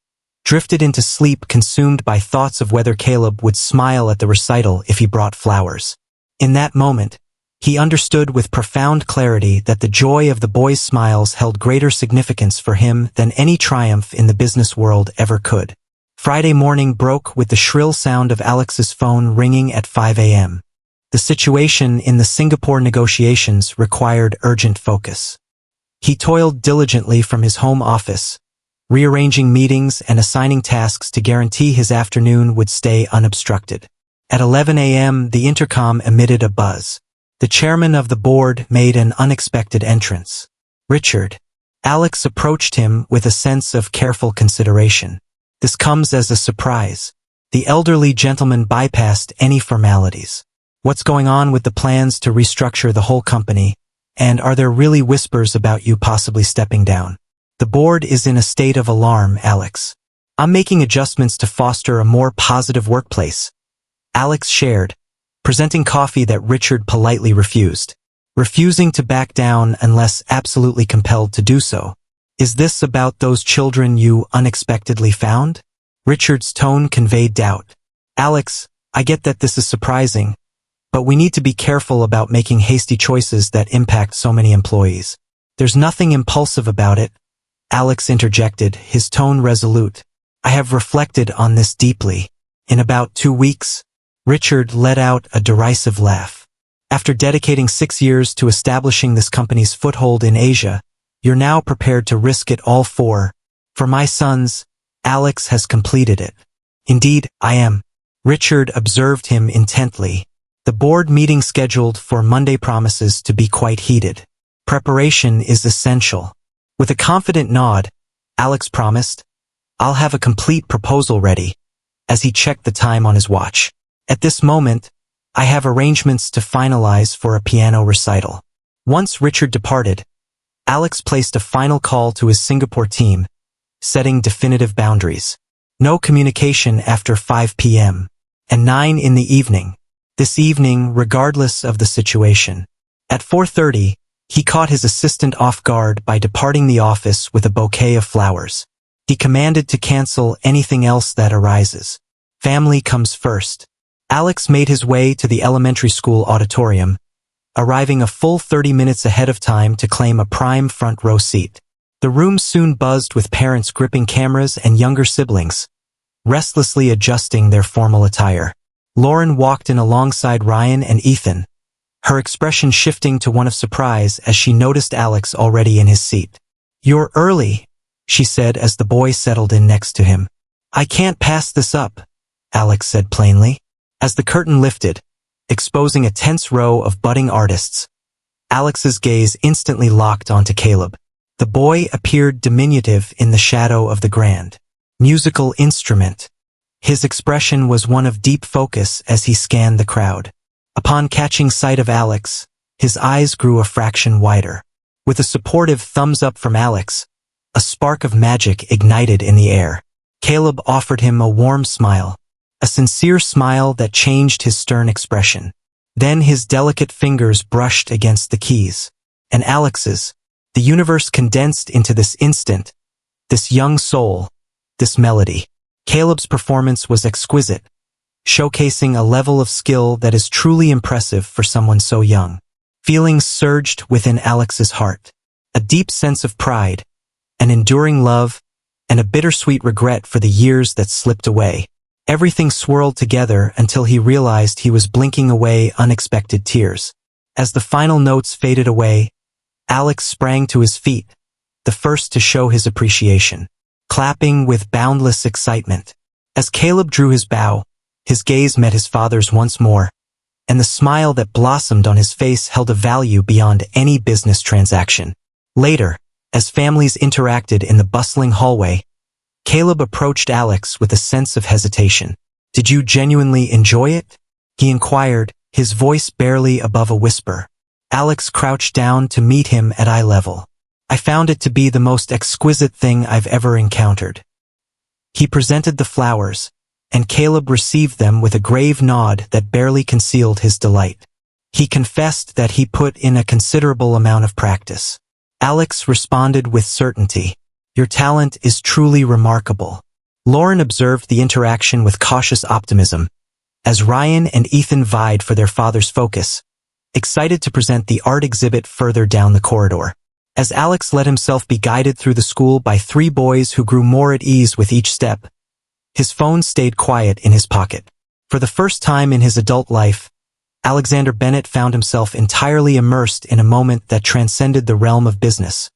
drifted into sleep consumed by thoughts of whether Caleb would smile at the recital if he brought flowers. In that moment, he understood with profound clarity that the joy of the boys' smiles held greater significance for him than any triumph in the business world ever could. Friday morning broke with the shrill sound of Alex's phone ringing at 5 a.m. The situation in the Singapore negotiations required urgent focus. He toiled diligently from his home office, rearranging meetings and assigning tasks to guarantee his afternoon would stay unobstructed. At 11 a.m., the intercom emitted a buzz. The chairman of the board made an unexpected entrance. Richard. Alex approached him with a sense of careful consideration. This comes as a surprise. The elderly gentleman bypassed any formalities. What's going on with the plans to restructure the whole company? And are there really whispers about you possibly stepping down? The board is in a state of alarm, Alex. I'm making adjustments to foster a more positive workplace. Alex shared, presenting coffee that Richard politely refused, refusing to back down unless absolutely compelled to do so. Is this about those children you unexpectedly found? Richard's tone conveyed doubt. Alex, I get that this is surprising, but we need to be careful about making hasty choices that impact so many employees. There's nothing impulsive about it, Alex interjected, his tone resolute. I have reflected on this deeply. In about 2 weeks, Richard let out a derisive laugh. After dedicating 6 years to establishing this company's foothold in Asia, you're now prepared to risk it all for my sons. Alex has completed it. Indeed, I am. Richard observed him intently. The board meeting scheduled for Monday promises to be quite heated. Preparation is essential. With a confident nod, Alex promised, I'll have a complete proposal ready, as he checked the time on his watch. At this moment, I have arrangements to finalize for a piano recital. Once Richard departed, Alex placed a final call to his Singapore team, setting definitive boundaries. No communication after 5 p.m. and 9 in the evening. This evening, regardless of the situation. At 4:30, he caught his assistant off guard by departing the office with a bouquet of flowers. He commanded to cancel anything else that arises. Family comes first. Alex made his way to the elementary school auditorium, arriving a full 30 minutes ahead of time to claim a prime front row seat. The room soon buzzed with parents gripping cameras and younger siblings, restlessly adjusting their formal attire. Lauren walked in alongside Ryan and Ethan, her expression shifting to one of surprise as she noticed Alex already in his seat. You're early, she said as the boy settled in next to him. I can't pass this up, Alex said plainly. As the curtain lifted, exposing a tense row of budding artists, Alex's gaze instantly locked onto Caleb. The boy appeared diminutive in the shadow of the grand musical instrument. His expression was one of deep focus as he scanned the crowd. Upon catching sight of Alex, his eyes grew a fraction wider. With a supportive thumbs up from Alex, a spark of magic ignited in the air. Caleb offered him a warm smile, a sincere smile that changed his stern expression. Then his delicate fingers brushed against the keys. And Alex's, the universe condensed into this instant, this young soul, this melody. Caleb's performance was exquisite, showcasing a level of skill that is truly impressive for someone so young. Feelings surged within Alex's heart. A deep sense of pride, an enduring love, and a bittersweet regret for the years that slipped away. Everything swirled together until he realized he was blinking away unexpected tears. As the final notes faded away, Alex sprang to his feet, the first to show his appreciation, clapping with boundless excitement. As Caleb drew his bow, his gaze met his father's once more, and the smile that blossomed on his face held a value beyond any business transaction. Later, as families interacted in the bustling hallway, Caleb approached Alex with a sense of hesitation. Did you genuinely enjoy it? He inquired, his voice barely above a whisper. Alex crouched down to meet him at eye level. I found it to be the most exquisite thing I've ever encountered. He presented the flowers, and Caleb received them with a grave nod that barely concealed his delight. He confessed that he put in a considerable amount of practice. Alex responded with certainty. Your talent is truly remarkable. Lauren observed the interaction with cautious optimism, as Ryan and Ethan vied for their father's focus, excited to present the art exhibit further down the corridor. As Alex let himself be guided through the school by 3 boys who grew more at ease with each step, his phone stayed quiet in his pocket. For the first time in his adult life, Alexander Bennett found himself entirely immersed in a moment that transcended the realm of business,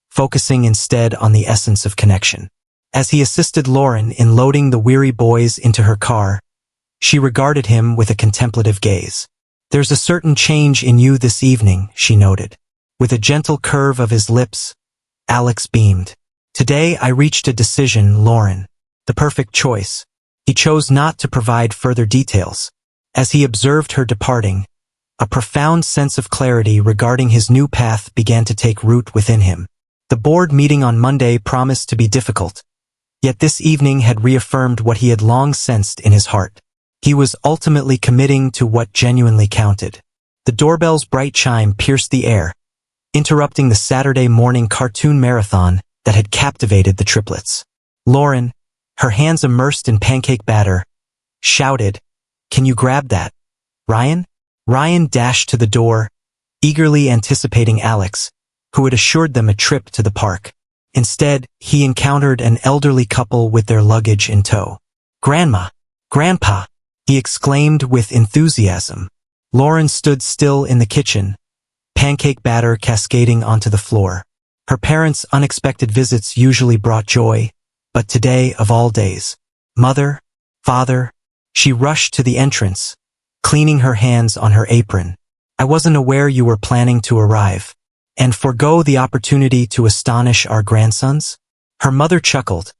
focusing instead on the essence of connection. As he assisted Lauren in loading the weary boys into her car, she regarded him with a contemplative gaze. There's a certain change in you this evening, she noted. With a gentle curve of his lips, Alex beamed. Today I reached a decision, Lauren. The perfect choice. He chose not to provide further details. As he observed her departing, a profound sense of clarity regarding his new path began to take root within him. The board meeting on Monday promised to be difficult, yet this evening had reaffirmed what he had long sensed in his heart. He was ultimately committing to what genuinely counted. The doorbell's bright chime pierced the air, interrupting the Saturday morning cartoon marathon that had captivated the triplets. Lauren, her hands immersed in pancake batter, shouted, "Can you grab that, Ryan?" Ryan dashed to the door, eagerly anticipating Alex, who had assured them a trip to the park. Instead, he encountered an elderly couple with their luggage in tow. "Grandma, "Grandpa!" he exclaimed with enthusiasm. Lauren stood still in the kitchen, pancake batter cascading onto the floor. Her parents' unexpected visits usually brought joy, but today, of all days, "Mother, Father," she rushed to the entrance, cleaning her hands on her apron. "I wasn't aware you were planning to arrive and forego the opportunity to astonish our grandsons?" Her mother chuckled,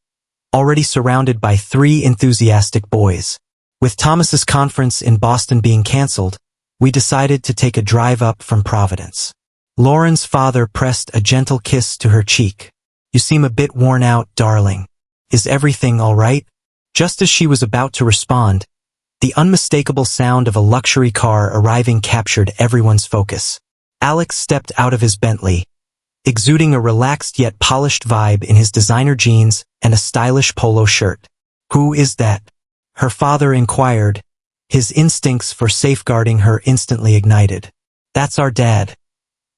already surrounded by 3 enthusiastic boys. With Thomas's conference in Boston being canceled, we decided to take a drive up from Providence. Lauren's father pressed a gentle kiss to her cheek. "You seem a bit worn out, darling. Is everything all right?" Just as she was about to respond, the unmistakable sound of a luxury car arriving captured everyone's focus. Alex stepped out of his Bentley, exuding a relaxed yet polished vibe in his designer jeans and a stylish polo shirt. "Who is that?" her father inquired, his instincts for safeguarding her instantly ignited. "That's our dad,"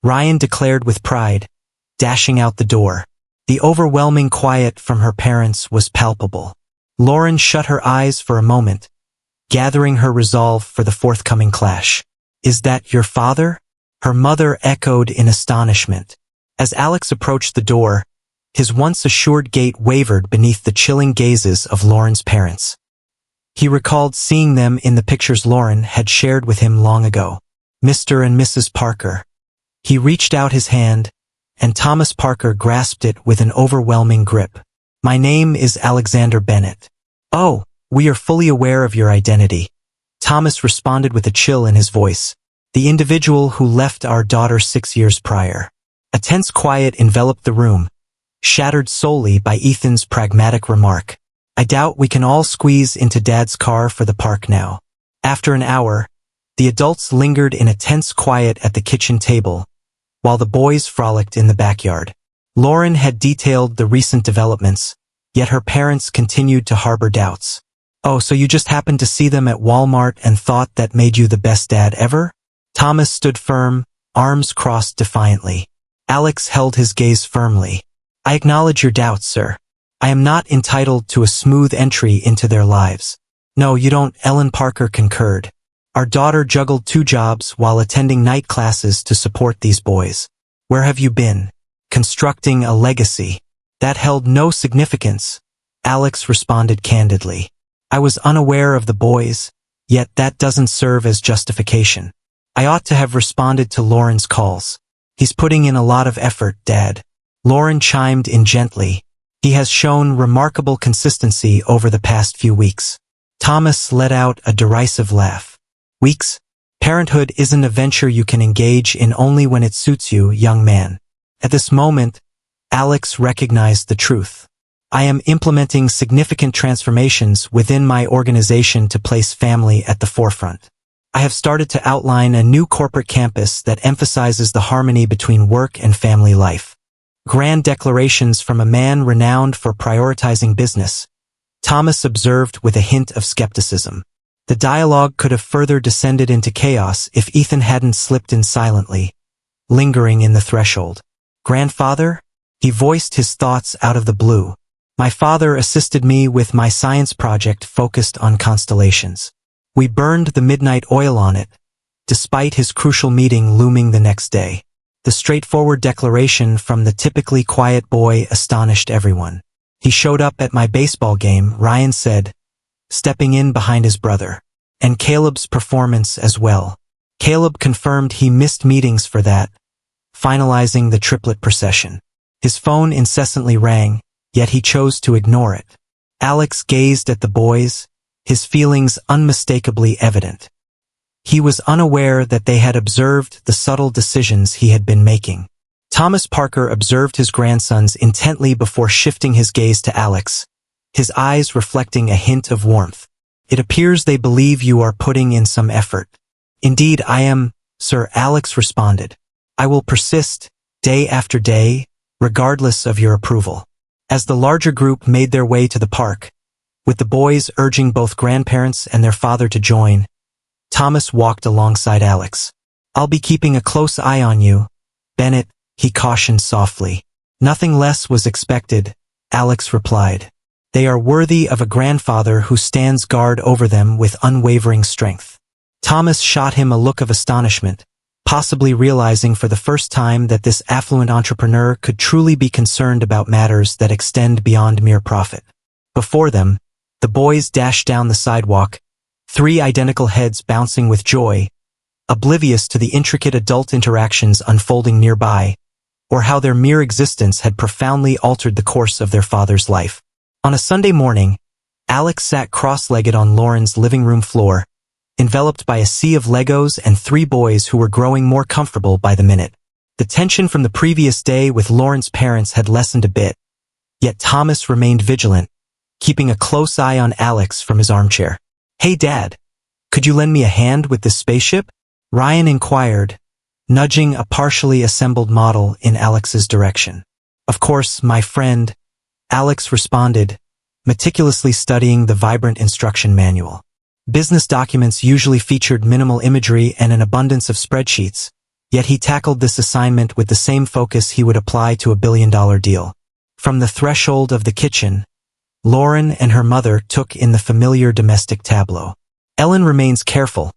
Ryan declared with pride, dashing out the door. The overwhelming quiet from her parents was palpable. Lauren shut her eyes for a moment, gathering her resolve for the forthcoming clash. "Is that your father?" her mother echoed in astonishment. As Alex approached the door, his once assured gait wavered beneath the chilling gazes of Lauren's parents. He recalled seeing them in the pictures Lauren had shared with him long ago. "Mr. and Mrs. Parker." He reached out his hand, and Thomas Parker grasped it with an overwhelming grip. "My name is Alexander Bennett." "Oh, we are fully aware of your identity," Thomas responded with a chill in his voice. "The individual who left our daughter 6 years prior." A tense quiet enveloped the room, shattered solely by Ethan's pragmatic remark. "I doubt we can all squeeze into Dad's car for the park now." After an hour, the adults lingered in a tense quiet at the kitchen table, while the boys frolicked in the backyard. Lauren had detailed the recent developments, yet her parents continued to harbor doubts. "Oh, so you just happened to see them at Walmart and thought that made you the best dad ever?" Thomas stood firm, arms crossed defiantly. Alex held his gaze firmly. "I acknowledge your doubts, sir. I am not entitled to a smooth entry into their lives." "No, you don't," Ellen Parker concurred. "Our daughter juggled 2 jobs while attending night classes to support these boys." "Where have you been?" "Constructing a legacy." "That held no significance," Alex responded candidly. "I was unaware of the boys, yet that doesn't serve as justification. I ought to have responded to Lauren's calls." "He's putting in a lot of effort, Dad." Lauren chimed in gently. "He has shown remarkable consistency over the past few weeks." Thomas let out a derisive laugh. "Weeks? Parenthood isn't a venture you can engage in only when it suits you, young man." At this moment, Alex recognized the truth. "I am implementing significant transformations within my organization to place family at the forefront. I have started to outline a new corporate campus that emphasizes the harmony between work and family life." Grand declarations from a man renowned for prioritizing business, Thomas observed with a hint of skepticism. The dialogue could have further descended into chaos if Ethan hadn't slipped in silently, lingering in the threshold. "Grandfather?" He voiced his thoughts out of the blue. "My father assisted me with my science project focused on constellations. We burned the midnight oil on it, despite his crucial meeting looming the next day." The straightforward declaration from the typically quiet boy astonished everyone. "He showed up at my baseball game," Ryan said, stepping in behind his brother. "And Caleb's performance as well." Caleb confirmed he missed meetings for that, finalizing the triplet procession. His phone incessantly rang, yet he chose to ignore it. Alex gazed at the boys, his feelings unmistakably evident. He was unaware that they had observed the subtle decisions he had been making. Thomas Parker observed his grandsons intently before shifting his gaze to Alex, his eyes reflecting a hint of warmth. "It appears they believe you are putting in some effort." "Indeed I am, sir," Alex responded. "I will persist, day after day, regardless of your approval." As the larger group made their way to the park, with the boys urging both grandparents and their father to join, Thomas walked alongside Alex. "I'll be keeping a close eye on you, Bennett," he cautioned softly. "Nothing less was expected," Alex replied. They are worthy of a grandfather who stands guard over them with unwavering strength. Thomas shot him a look of astonishment, possibly realizing for the first time that this affluent entrepreneur could truly be concerned about matters that extend beyond mere profit. Before them, the boys dashed down the sidewalk, three identical heads bouncing with joy, oblivious to the intricate adult interactions unfolding nearby, or how their mere existence had profoundly altered the course of their father's life. On a Sunday morning, Alex sat cross-legged on Lauren's living room floor, enveloped by a sea of Legos and three boys who were growing more comfortable by the minute. The tension from the previous day with Lauren's parents had lessened a bit, yet Thomas remained vigilant, keeping a close eye on Alex from his armchair. "Hey, Dad, could you lend me a hand with this spaceship?" Ryan inquired, nudging a partially assembled model in Alex's direction. "Of course, my friend," Alex responded, meticulously studying the vibrant instruction manual. Business documents usually featured minimal imagery and an abundance of spreadsheets, yet he tackled this assignment with the same focus he would apply to a billion-dollar deal. From the threshold of the kitchen, Lauren and her mother took in the familiar domestic tableau. Ellen remains careful,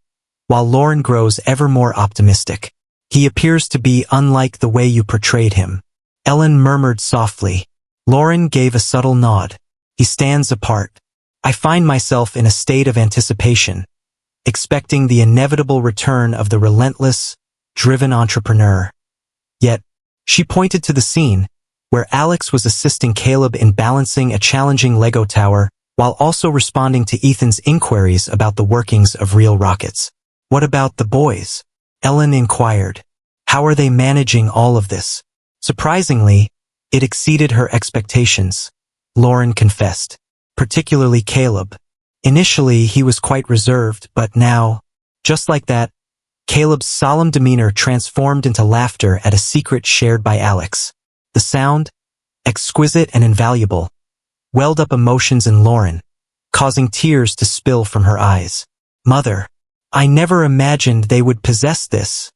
while Lauren grows ever more optimistic. "He appears to be unlike the way you portrayed him," Ellen murmured softly. Lauren gave a subtle nod. "He stands apart. I find myself in a state of anticipation, expecting the inevitable return of the relentless, driven entrepreneur." Yet, she pointed to the scene, where Alex was assisting Caleb in balancing a challenging Lego tower, while also responding to Ethan's inquiries about the workings of real rockets. "What about the boys?" Ellen inquired. "How are they managing all of this?" Surprisingly, it exceeded her expectations, Lauren confessed. Particularly Caleb. Initially, he was quite reserved, but now, just like that, Caleb's solemn demeanor transformed into laughter at a secret shared by Alex. The sound, exquisite and invaluable, welled up emotions in Lauren, causing tears to spill from her eyes. "Mother, I never imagined they would possess this,"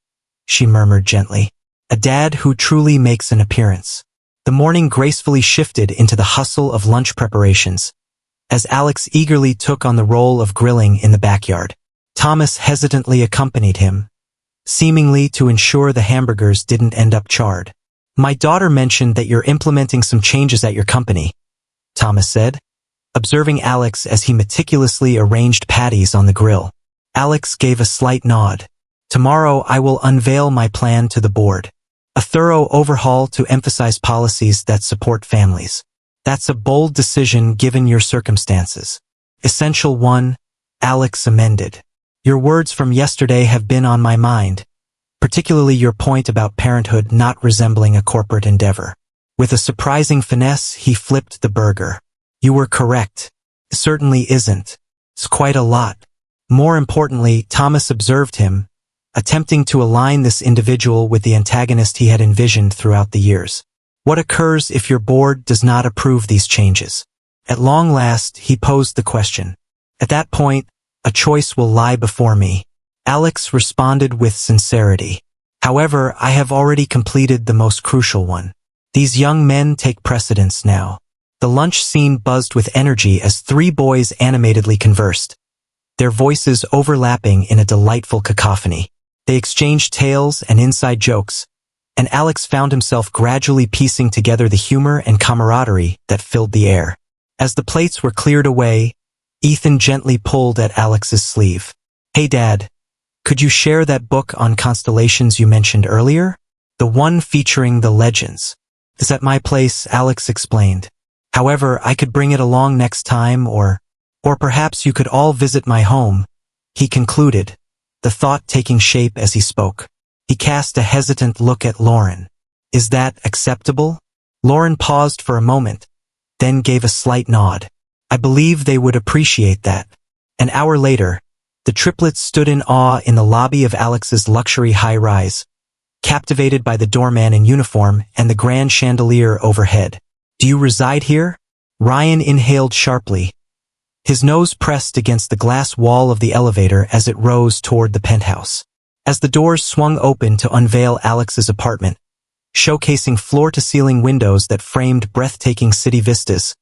she murmured gently. "A dad who truly makes an appearance." The morning gracefully shifted into the hustle of lunch preparations, as Alex eagerly took on the role of grilling in the backyard. Thomas hesitantly accompanied him, seemingly to ensure the hamburgers didn't end up charred. "My daughter mentioned that you're implementing some changes at your company," Thomas said, observing Alex as he meticulously arranged patties on the grill. Alex gave a slight nod. "Tomorrow I will unveil my plan to the board. A thorough overhaul to emphasize policies that support families." "That's a bold decision given your circumstances." "Essential one," Alex amended. "Your words from yesterday have been on my mind, particularly your point about parenthood not resembling a corporate endeavor." With a surprising finesse, he flipped the burger. "You were correct. It certainly isn't. It's quite a lot." More importantly, Thomas observed him, attempting to align this individual with the antagonist he had envisioned throughout the years. "What occurs if your board does not approve these changes?" At long last, he posed the question. "At that point, a choice will lie before me." Alex responded with sincerity. "However, I have already completed the most crucial one. These young men take precedence now." The lunch scene buzzed with energy as three boys animatedly conversed, their voices overlapping in a delightful cacophony. They exchanged tales and inside jokes, and Alex found himself gradually piecing together the humor and camaraderie that filled the air. As the plates were cleared away, Ethan gently pulled at Alex's sleeve. "Hey Dad, could you share that book on constellations you mentioned earlier? The one featuring the legends." "It's at my place," Alex explained. "However, I could bring it along next time, or perhaps you could all visit my home," he concluded, the thought taking shape as he spoke. He cast a hesitant look at Lauren. "Is that acceptable?" Lauren paused for a moment, then gave a slight nod. "I believe they would appreciate that." An hour later, the triplets stood in awe in the lobby of Alex's luxury high-rise, captivated by the doorman in uniform and the grand chandelier overhead. "Do you reside here?" Ryan inhaled sharply, his nose pressed against the glass wall of the elevator as it rose toward the penthouse. As the doors swung open to unveil Alex's apartment, showcasing floor-to-ceiling windows that framed breathtaking city vistas,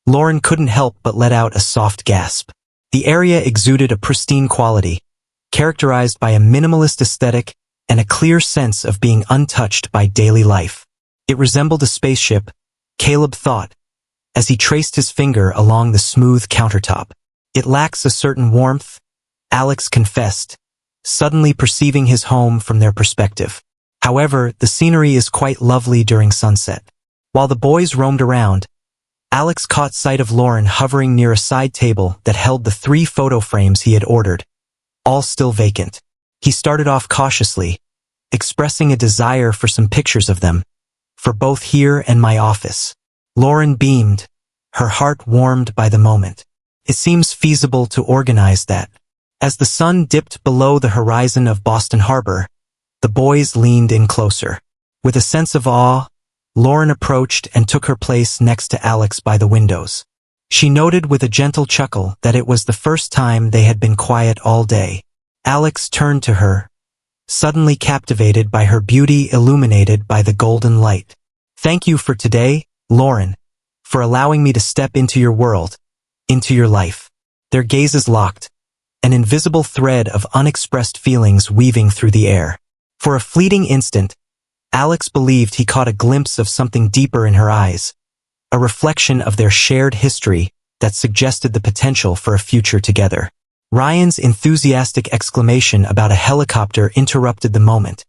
Lauren couldn't help but let out a soft gasp. The area exuded a pristine quality, characterized by a minimalist aesthetic and a clear sense of being untouched by daily life. It resembled a spaceship, Caleb thought, as he traced his finger along the smooth countertop. It lacks a certain warmth, Alex confessed, suddenly perceiving his home from their perspective. However, the scenery is quite lovely during sunset. While the boys roamed around, Alex caught sight of Lauren hovering near a side table that held the 3 photo frames he had ordered, all still vacant. He started off cautiously, expressing a desire for some pictures of them, for both here and my office. Lauren beamed, her heart warmed by the moment. It seems feasible to organize that. As the sun dipped below the horizon of Boston Harbor, the boys leaned in closer. With a sense of awe, Lauren approached and took her place next to Alex by the windows. She noted with a gentle chuckle that it was the first time they had been quiet all day. Alex turned to her, suddenly captivated by her beauty illuminated by the golden light. "Thank you for today, Lauren, for allowing me to step into your world, into your life." Their gazes locked, an invisible thread of unexpressed feelings weaving through the air. For a fleeting instant, Alex believed he caught a glimpse of something deeper in her eyes, a reflection of their shared history that suggested the potential for a future together. Ryan's enthusiastic exclamation about a helicopter interrupted the moment,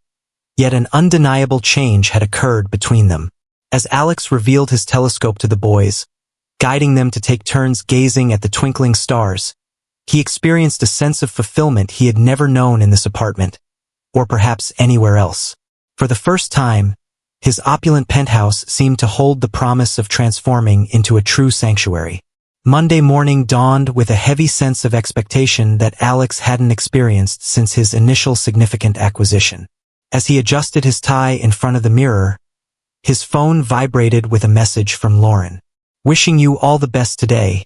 yet an undeniable change had occurred between them. As Alex revealed his telescope to the boys, guiding them to take turns gazing at the twinkling stars, he experienced a sense of fulfillment he had never known in this apartment, or perhaps anywhere else. For the first time, his opulent penthouse seemed to hold the promise of transforming into a true sanctuary. Monday morning dawned with a heavy sense of expectation that Alex hadn't experienced since his initial significant acquisition. As he adjusted his tie in front of the mirror, his phone vibrated with a message from Lauren. "Wishing you all the best today.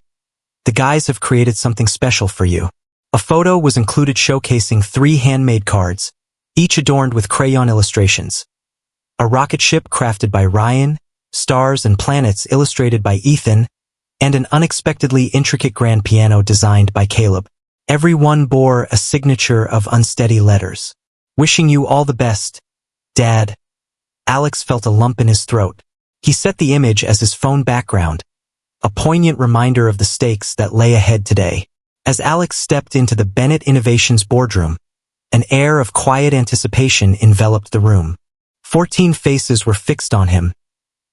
The guys have created something special for you." A photo was included showcasing 3 handmade cards, each adorned with crayon illustrations. A rocket ship crafted by Ryan, stars and planets illustrated by Ethan, and an unexpectedly intricate grand piano designed by Caleb. Every one bore a signature of unsteady letters. "Wishing you all the best, Dad." Alex felt a lump in his throat. He set the image as his phone background, a poignant reminder of the stakes that lay ahead today. As Alex stepped into the Bennett Innovations boardroom, an air of quiet anticipation enveloped the room. 14 faces were fixed on him,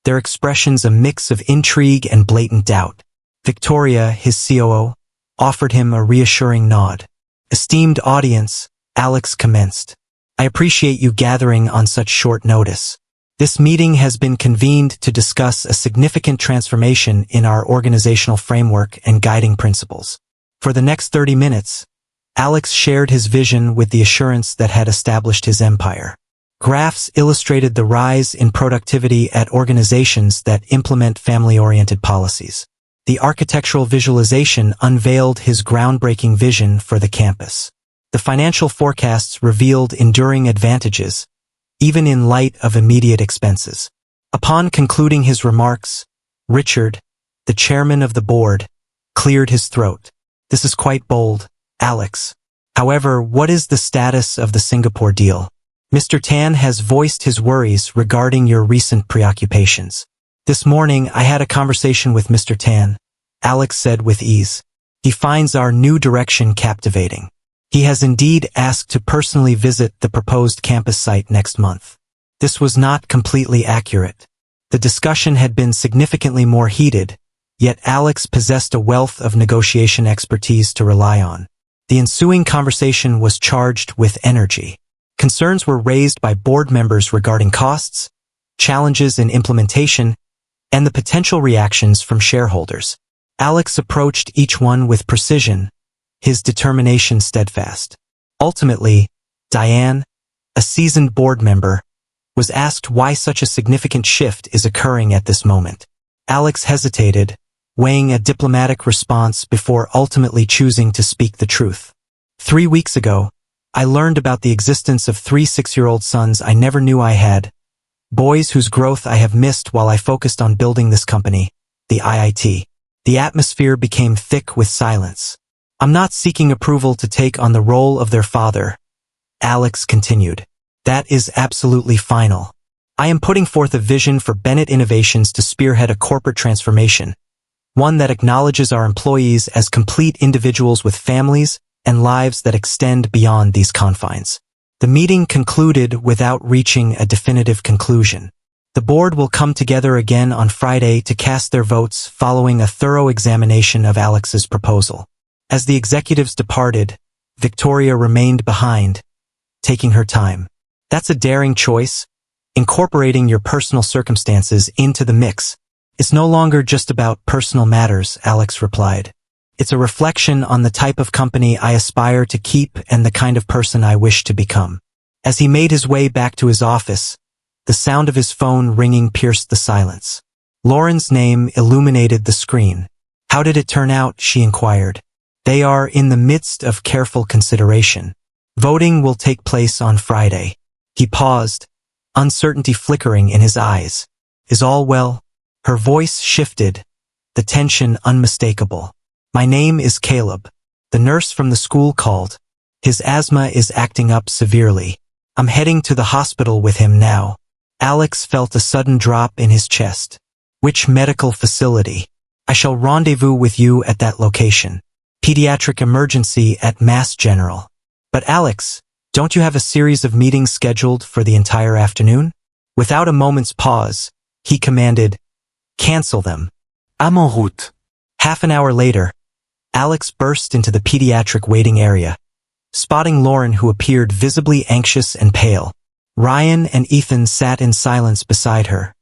their expressions a mix of intrigue and blatant doubt. Victoria, his COO, offered him a reassuring nod. "Esteemed audience," Alex commenced, "I appreciate you gathering on such short notice. This meeting has been convened to discuss a significant transformation in our organizational framework and guiding principles." For the next 30 minutes, Alex shared his vision with the assurance that had established his empire. Graphs illustrated the rise in productivity at organizations that implement family-oriented policies. The architectural visualization unveiled his groundbreaking vision for the campus. The financial forecasts revealed enduring advantages, even in light of immediate expenses. Upon concluding his remarks, Richard, the chairman of the board, cleared his throat. "This is quite bold, Alex. However, what is the status of the Singapore deal? Mr. Tan has voiced his worries regarding your recent preoccupations." "This morning I had a conversation with Mr. Tan," Alex said with ease. "He finds our new direction captivating. He has indeed asked to personally visit the proposed campus site next month." This was not completely accurate. The discussion had been significantly more heated, yet Alex possessed a wealth of negotiation expertise to rely on. The ensuing conversation was charged with energy. Concerns were raised by board members regarding costs, challenges in implementation, and the potential reactions from shareholders. Alex approached each one with precision, his determination steadfast. Ultimately, Diane, a seasoned board member, was asked why such a significant shift is occurring at this moment. Alex hesitated, weighing a diplomatic response before ultimately choosing to speak the truth. 3 weeks ago, I learned about the existence of 3 6-year-old sons I never knew I had, boys whose growth I have missed while I focused on building this company, the IIT. The atmosphere became thick with silence. I'm not seeking approval to take on the role of their father, Alex continued. That is absolutely final. I am putting forth a vision for Bennett Innovations to spearhead a corporate transformation, one that acknowledges our employees as complete individuals with families and lives that extend beyond these confines. The meeting concluded without reaching a definitive conclusion. The board will come together again on Friday to cast their votes following a thorough examination of Alex's proposal. As the executives departed, Victoria remained behind, taking her time. That's a daring choice. Incorporating your personal circumstances into the mix. It's no longer just about personal matters, Alex replied. It's a reflection on the type of company I aspire to keep and the kind of person I wish to become. As he made his way back to his office, the sound of his phone ringing pierced the silence. Lauren's name illuminated the screen. How did it turn out? She inquired. They are in the midst of careful consideration. Voting will take place on Friday. He paused, uncertainty flickering in his eyes. Is all well? Her voice shifted, the tension unmistakable. My name is Caleb. The nurse from the school called. His asthma is acting up severely. I'm heading to the hospital with him now. Alex felt a sudden drop in his chest. Which medical facility? I shall rendezvous with you at that location. Pediatric emergency at Mass General. But Alex, don't you have a series of meetings scheduled for the entire afternoon? Without a moment's pause, he commanded, cancel them. I'm en route. Half an hour later, Alex burst into the pediatric waiting area, spotting Lauren, who appeared visibly anxious and pale. Ryan and Ethan sat in silence beside her,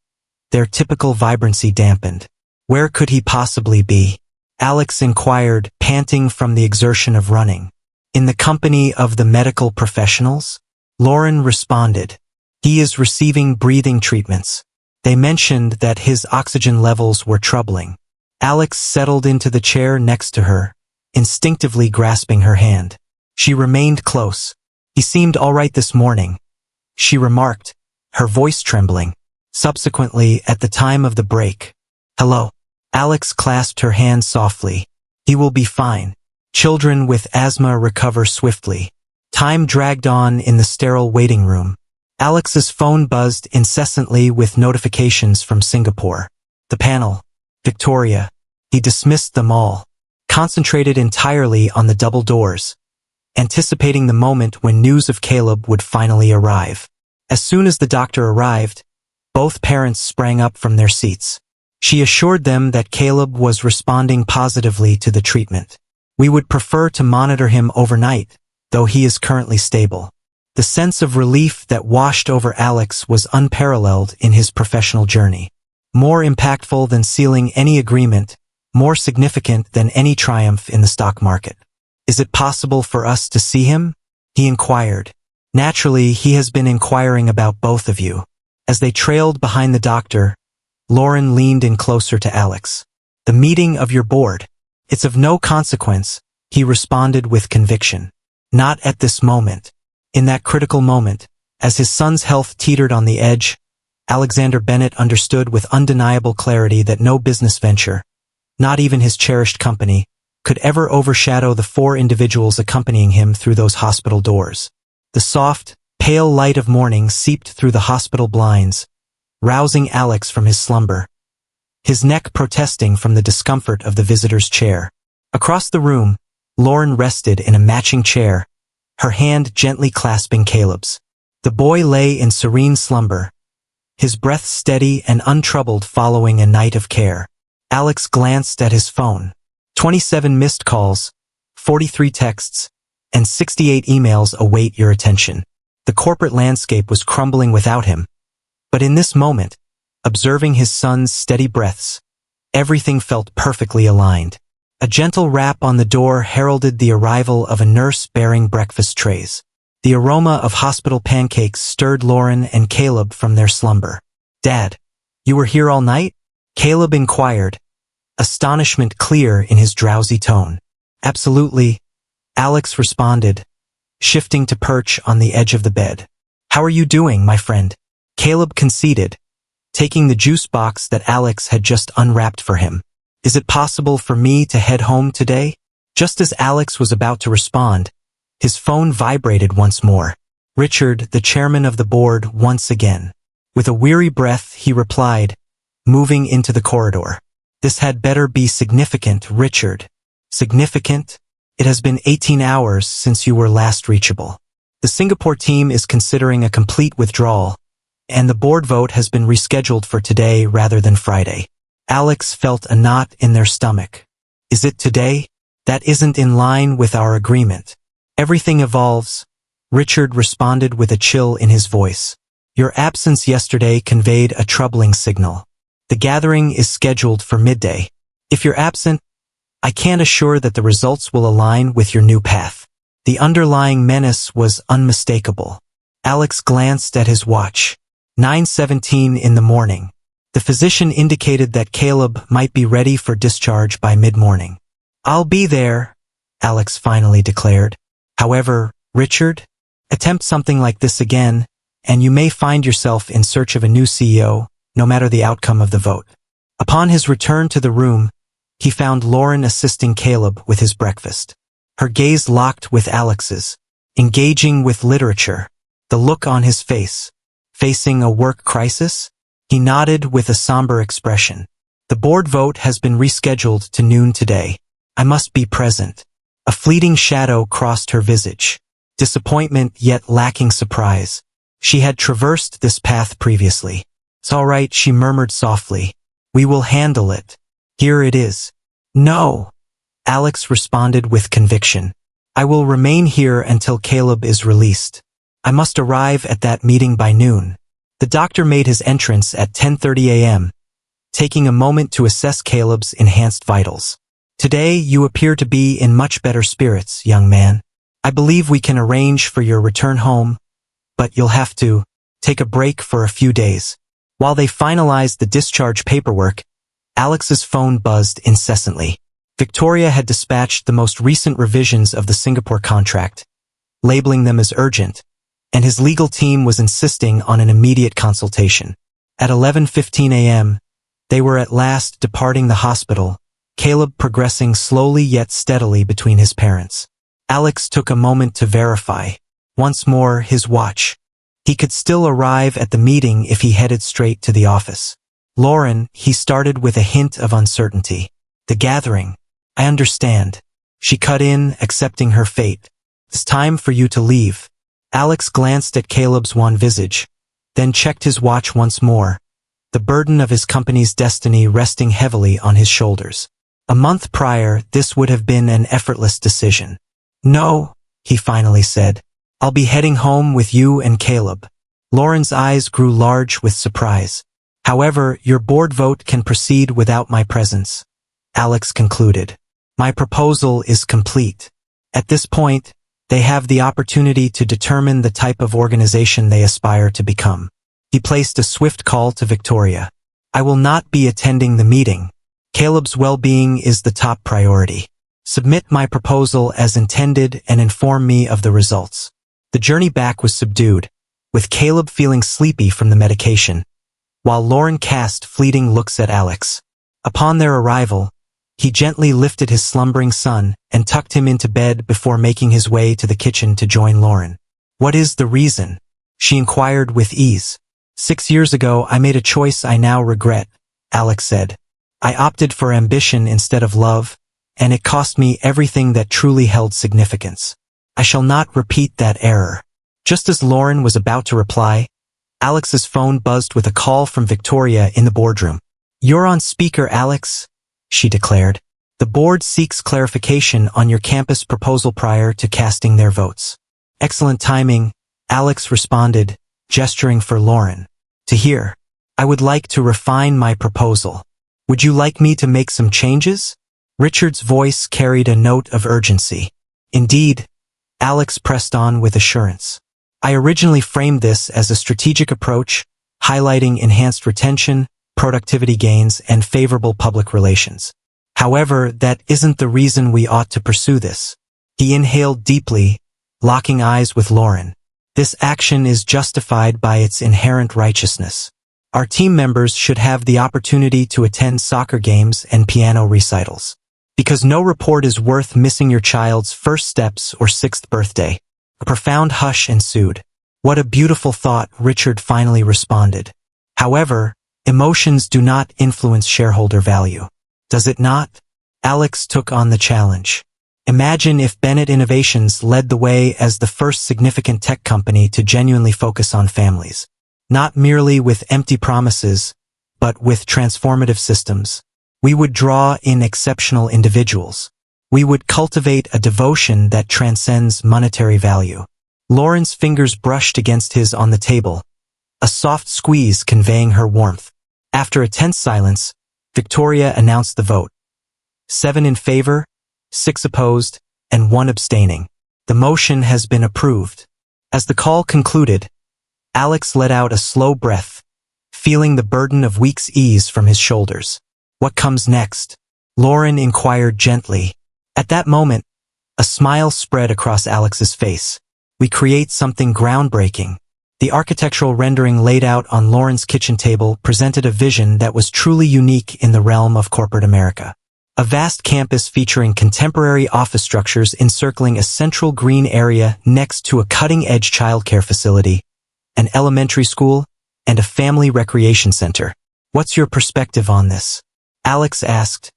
their typical vibrancy dampened. Where could he possibly be? Alex inquired, panting from the exertion of running. In the company of the medical professionals? Lauren responded. He is receiving breathing treatments. They mentioned that his oxygen levels were troubling. Alex settled into the chair next to her, instinctively grasping her hand. She remained close. He seemed all right this morning, she remarked, her voice trembling. Subsequently, at the time of the break. Hello. Alex clasped her hand softly. He will be fine. Children with asthma recover swiftly. Time dragged on in the sterile waiting room. Alex's phone buzzed incessantly with notifications from Singapore. The panel. Victoria. He dismissed them all, concentrated entirely on the double doors, anticipating the moment when news of Caleb would finally arrive. As soon as the doctor arrived, both parents sprang up from their seats. She assured them that Caleb was responding positively to the treatment. We would prefer to monitor him overnight, though he is currently stable. The sense of relief that washed over Alex was unparalleled in his professional journey. More impactful than sealing any agreement, more significant than any triumph in the stock market. Is it possible for us to see him? He inquired. Naturally, he has been inquiring about both of you. As they trailed behind the doctor, Lauren leaned in closer to Alex. The meeting of your board. It's of no consequence, he responded with conviction. Not at this moment. In that critical moment, as his son's health teetered on the edge, Alexander Bennett understood with undeniable clarity that no business venture, not even his cherished company, could ever overshadow the four individuals accompanying him through those hospital doors. The soft, pale light of morning seeped through the hospital blinds, rousing Alex from his slumber, his neck protesting from the discomfort of the visitor's chair. Across the room, Lauren rested in a matching chair, her hand gently clasping Caleb's. The boy lay in serene slumber, his breath steady and untroubled following a night of care. Alex glanced at his phone. 27 missed calls, 43 texts, and 68 emails await your attention. The corporate landscape was crumbling without him. But in this moment, observing his son's steady breaths, everything felt perfectly aligned. A gentle rap on the door heralded the arrival of a nurse bearing breakfast trays. The aroma of hospital pancakes stirred Lauren and Caleb from their slumber. Dad, you were here all night? Caleb inquired, astonishment clear in his drowsy tone. Absolutely, Alex responded, shifting to perch on the edge of the bed. How are you doing, my friend? Caleb conceded, taking the juice box that Alex had just unwrapped for him. Is it possible for me to head home today? Just as Alex was about to respond, his phone vibrated once more. Richard, the chairman of the board, once again. With a weary breath, he replied, moving into the corridor. This had better be significant, Richard. Significant? It has been 18 hours since you were last reachable. The Singapore team is considering a complete withdrawal, and the board vote has been rescheduled for today rather than Friday. Alex felt a knot in their stomach. Is it today? That isn't in line with our agreement. Everything evolves, Richard responded with a chill in his voice. Your absence yesterday conveyed a troubling signal. The gathering is scheduled for midday. If you're absent, I can't assure that the results will align with your new path. The underlying menace was unmistakable. Alex glanced at his watch. 9:17 in the morning. The physician indicated that Caleb might be ready for discharge by mid-morning. I'll be there, Alex finally declared. However, Richard, attempt something like this again, and you may find yourself in search of a new CEO, no matter the outcome of the vote. Upon his return to the room, he found Lauren assisting Caleb with his breakfast. Her gaze locked with Alex's, engaging with literature, the look on his face. Facing a work crisis? He nodded with a somber expression. The board vote has been rescheduled to noon today. I must be present. A fleeting shadow crossed her visage. Disappointment yet lacking surprise. She had traversed this path previously. It's all right, she murmured softly. We will handle it. Here it is. No, Alex responded with conviction. I will remain here until Caleb is released. I must arrive at that meeting by noon. The doctor made his entrance at 10:30 a.m., taking a moment to assess Caleb's enhanced vitals. Today, you appear to be in much better spirits, young man. I believe we can arrange for your return home, but you'll have to take a break for a few days. While they finalized the discharge paperwork, Alex's phone buzzed incessantly. Victoria had dispatched the most recent revisions of the Singapore contract, labeling them as urgent, and his legal team was insisting on an immediate consultation. At 11:15 a.m., they were at last departing the hospital, Caleb progressing slowly yet steadily between his parents. Alex took a moment to verify. Once more, his watch. He could still arrive at the meeting if he headed straight to the office. Lauren, he started with a hint of uncertainty. The gathering. I understand. She cut in, accepting her fate. It's time for you to leave. Alex glanced at Caleb's wan visage, then checked his watch once more, the burden of his company's destiny resting heavily on his shoulders. A month prior, this would have been an effortless decision. No, he finally said. I'll be heading home with you and Caleb. Lauren's eyes grew large with surprise. However, your board vote can proceed without my presence, Alex concluded. My proposal is complete. At this point, they have the opportunity to determine the type of organization they aspire to become. He placed a swift call to Victoria. I will not be attending the meeting. Caleb's well-being is the top priority. Submit my proposal as intended and inform me of the results. The journey back was subdued, with Caleb feeling sleepy from the medication, while Lauren cast fleeting looks at Alex. Upon their arrival, he gently lifted his slumbering son and tucked him into bed before making his way to the kitchen to join Lauren. What is the reason? She inquired with ease. 6 years ago, I made a choice I now regret, Alex said. I opted for ambition instead of love, and it cost me everything that truly held significance. I shall not repeat that error. Just as Lauren was about to reply, Alex's phone buzzed with a call from Victoria in the boardroom. You're on speaker, Alex, she declared. The board seeks clarification on your campus proposal prior to casting their votes. Excellent timing, Alex responded, gesturing for Lauren. To hear. I would like to refine my proposal. Would you like me to make some changes? Richard's voice carried a note of urgency. Indeed, Alex pressed on with assurance. I originally framed this as a strategic approach, highlighting enhanced retention, productivity gains, and favorable public relations. However, that isn't the reason we ought to pursue this. He inhaled deeply, locking eyes with Lauren. This action is justified by its inherent righteousness. Our team members should have the opportunity to attend soccer games and piano recitals. Because no report is worth missing your child's first steps or 6th birthday. A profound hush ensued. What a beautiful thought, Richard finally responded. However, emotions do not influence shareholder value. Does it not? Alex took on the challenge. Imagine if Bennett Innovations led the way as the first significant tech company to genuinely focus on families. Not merely with empty promises, but with transformative systems. We would draw in exceptional individuals. We would cultivate a devotion that transcends monetary value. Lauren's fingers brushed against his on the table, a soft squeeze conveying her warmth. After a tense silence, Victoria announced the vote. 7 in favor, 6 opposed, and 1 abstaining. The motion has been approved. As the call concluded, Alex let out a slow breath, feeling the burden of weeks ease from his shoulders. What comes next? Lauren inquired gently. At that moment, a smile spread across Alex's face. We create something groundbreaking. The architectural rendering laid out on Lauren's kitchen table presented a vision that was truly unique in the realm of corporate America. A vast campus featuring contemporary office structures encircling a central green area next to a cutting-edge childcare facility, an elementary school, and a family recreation center. What's your perspective on this? Alex asked,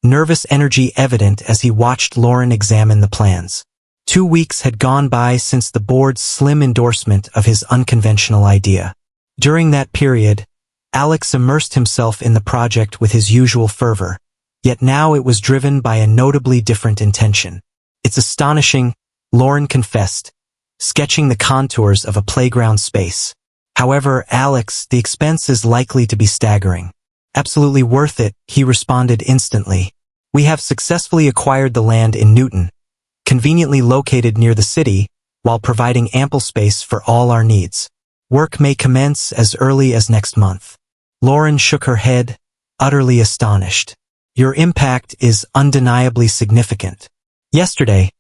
nervous energy evident as he watched Lauren examine the plans. 2 weeks had gone by since the board's slim endorsement of his unconventional idea. During that period, Alex immersed himself in the project with his usual fervor, yet now it was driven by a notably different intention. It's astonishing, Lauren confessed, sketching the contours of a playground space. However, Alex, the expense is likely to be staggering. Absolutely worth it, he responded instantly. We have successfully acquired the land in Newton, conveniently located near the city, while providing ample space for all our needs. Work may commence as early as next month. Lauren shook her head, utterly astonished. Your impact is undeniably significant. Yesterday,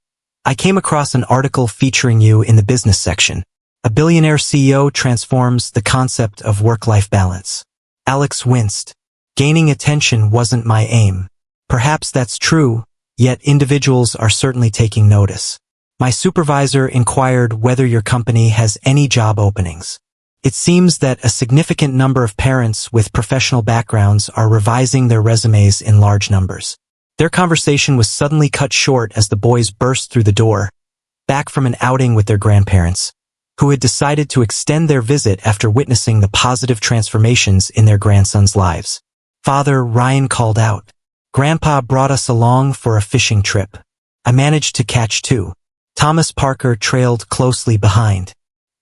I came across an article featuring you in the business section. A billionaire CEO transforms the concept of work-life balance. Alex winced. Gaining attention wasn't my aim. Perhaps that's true, yet individuals are certainly taking notice. My supervisor inquired whether your company has any job openings. It seems that a significant number of parents with professional backgrounds are revising their resumes in large numbers. Their conversation was suddenly cut short as the boys burst through the door, back from an outing with their grandparents, who had decided to extend their visit after witnessing the positive transformations in their grandsons' lives. Father, Ryan called out. Grandpa brought us along for a fishing trip. I managed to catch 2. Thomas Parker trailed closely behind.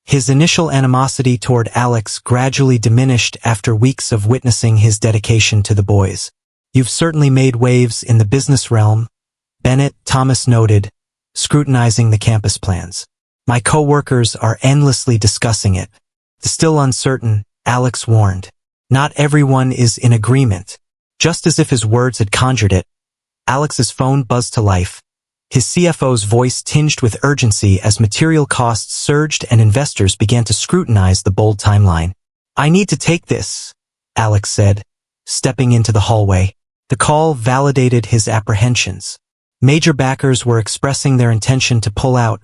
His initial animosity toward Alex gradually diminished after weeks of witnessing his dedication to the boys. You've certainly made waves in the business realm, Bennett, Thomas noted, scrutinizing the campus plans. My co-workers are endlessly discussing it. Still uncertain, Alex warned. Not everyone is in agreement. Just as if his words had conjured it, Alex's phone buzzed to life, his CFO's voice tinged with urgency as material costs surged and investors began to scrutinize the bold timeline. I need to take this, Alex said, stepping into the hallway. The call validated his apprehensions. Major backers were expressing their intention to pull out,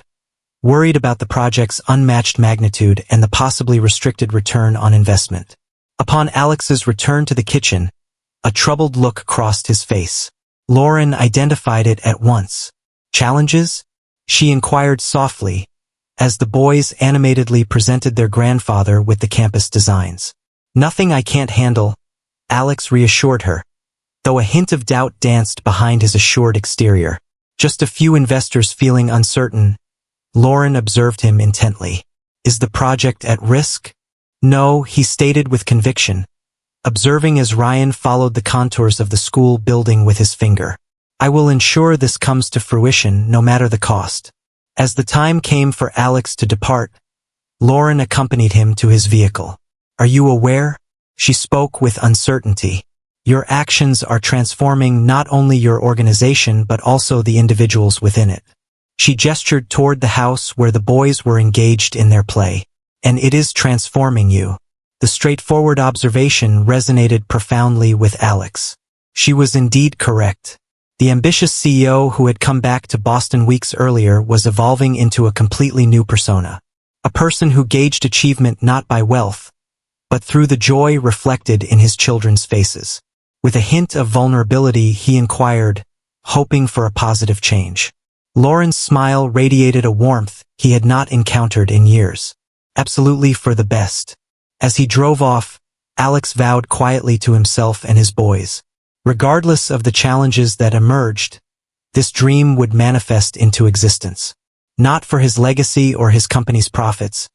worried about the project's unmatched magnitude and the possibly restricted return on investment. Upon Alex's return to the kitchen, a troubled look crossed his face. Lauren identified it at once. Challenges? She inquired softly, as the boys animatedly presented their grandfather with the campus designs. Nothing I can't handle, Alex reassured her, though a hint of doubt danced behind his assured exterior. Just a few investors feeling uncertain. Lauren observed him intently. Is the project at risk? No, he stated with conviction, observing as Ryan followed the contours of the school building with his finger. I will ensure this comes to fruition no matter the cost. As the time came for Alex to depart, Lauren accompanied him to his vehicle. Are you aware? She spoke with uncertainty. Your actions are transforming not only your organization but also the individuals within it. She gestured toward the house where the boys were engaged in their play. And it is transforming you. The straightforward observation resonated profoundly with Alex. She was indeed correct. The ambitious CEO who had come back to Boston weeks earlier was evolving into a completely new persona. A person who gauged achievement not by wealth, but through the joy reflected in his children's faces. With a hint of vulnerability, he inquired, hoping for a positive change. Lauren's smile radiated a warmth he had not encountered in years. Absolutely for the best. As he drove off, Alex vowed quietly to himself and his boys. Regardless of the challenges that emerged, this dream would manifest into existence. Not for his legacy or his company's profits,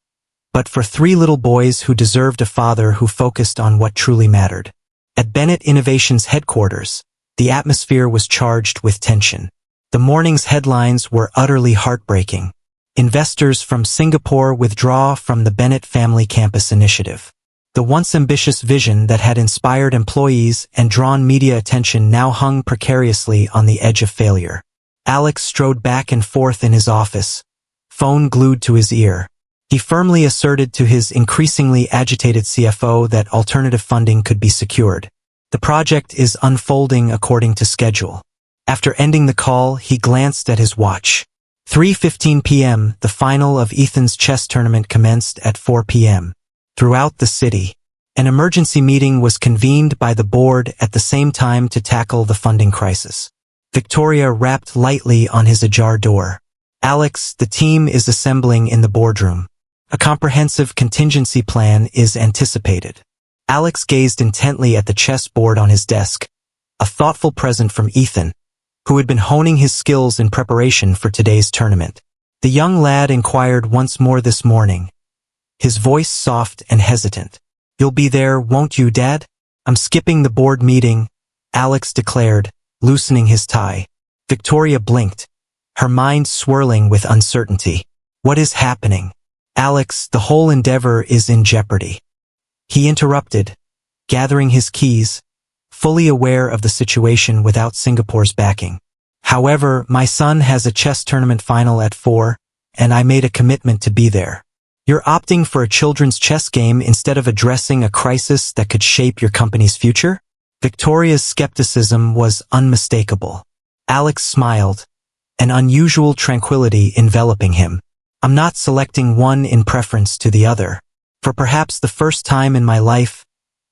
but for 3 little boys who deserved a father who focused on what truly mattered. At Bennett Innovations headquarters, the atmosphere was charged with tension. The morning's headlines were utterly heartbreaking. Investors from Singapore withdraw from the Bennett Family Campus Initiative. The once ambitious vision that had inspired employees and drawn media attention now hung precariously on the edge of failure. Alex strode back and forth in his office, phone glued to his ear. He firmly asserted to his increasingly agitated CFO that alternative funding could be secured. The project is unfolding according to schedule. After ending the call, he glanced at his watch. 3:15 p.m., the final of Ethan's chess tournament commenced at 4 p.m. Throughout the city, an emergency meeting was convened by the board at the same time to tackle the funding crisis. Victoria rapped lightly on his ajar door. "Alex, the team is assembling in the boardroom. A comprehensive contingency plan is anticipated." Alex gazed intently at the chessboard on his desk, a thoughtful present from Ethan, who had been honing his skills in preparation for today's tournament. The young lad inquired once more this morning, his voice soft and hesitant. "You'll be there, won't you, Dad?" "I'm skipping the board meeting," Alex declared, loosening his tie. Victoria blinked, her mind swirling with uncertainty. "What is happening?" "Alex, the whole endeavor is in jeopardy," he interrupted, gathering his keys, fully aware of the situation without Singapore's backing. "However, my son has a chess tournament final at 4, and I made a commitment to be there." "You're opting for a children's chess game instead of addressing a crisis that could shape your company's future?" Victoria's skepticism was unmistakable. Alex smiled, an unusual tranquility enveloping him. "I'm not selecting one in preference to the other. For perhaps the first time in my life,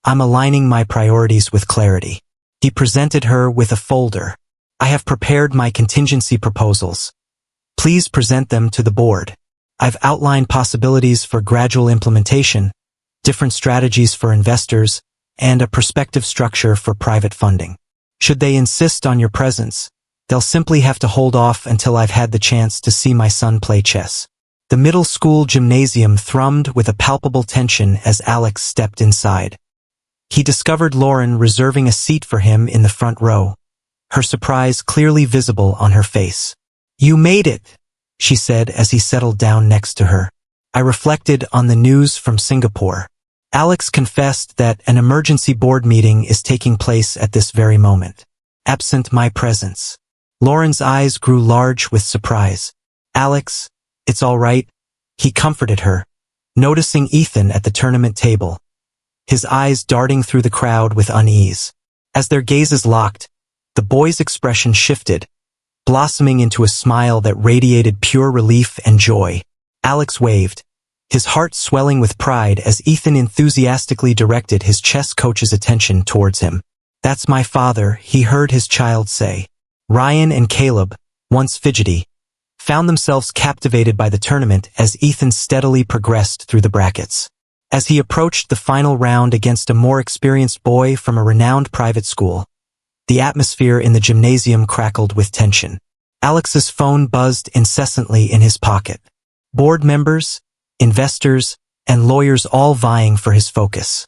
I'm aligning my priorities with clarity." He presented her with a folder. "I have prepared my contingency proposals. Please present them to the board. I've outlined possibilities for gradual implementation, different strategies for investors, and a prospective structure for private funding. Should they insist on your presence, they'll simply have to hold off until I've had the chance to see my son play chess." The middle school gymnasium thrummed with a palpable tension as Alex stepped inside. He discovered Lauren reserving a seat for him in the front row, her surprise clearly visible on her face. "You made it," she said as he settled down next to her. "I reflected on the news from Singapore." Alex confessed that an emergency board meeting is taking place at this very moment, absent my presence. Lauren's eyes grew large with surprise. "Alex, it's all right," he comforted her, noticing Ethan at the tournament table, his eyes darting through the crowd with unease. As their gazes locked, the boy's expression shifted, blossoming into a smile that radiated pure relief and joy. Alex waved, his heart swelling with pride as Ethan enthusiastically directed his chess coach's attention towards him. "That's my father," he heard his child say. Ryan and Caleb, once fidgety, found themselves captivated by the tournament as Ethan steadily progressed through the brackets. As he approached the final round against a more experienced boy from a renowned private school, the atmosphere in the gymnasium crackled with tension. Alex's phone buzzed incessantly in his pocket. Board members, investors, and lawyers all vying for his focus.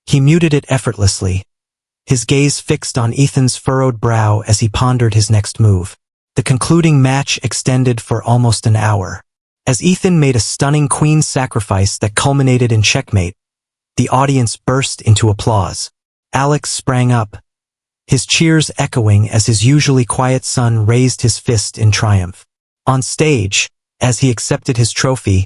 He muted it effortlessly, his gaze fixed on Ethan's furrowed brow as he pondered his next move. The concluding match extended for almost an hour. As Ethan made a stunning queen sacrifice that culminated in checkmate, the audience burst into applause. Alex sprang up, his cheers echoing as his usually quiet son raised his fist in triumph. On stage, as he accepted his trophy,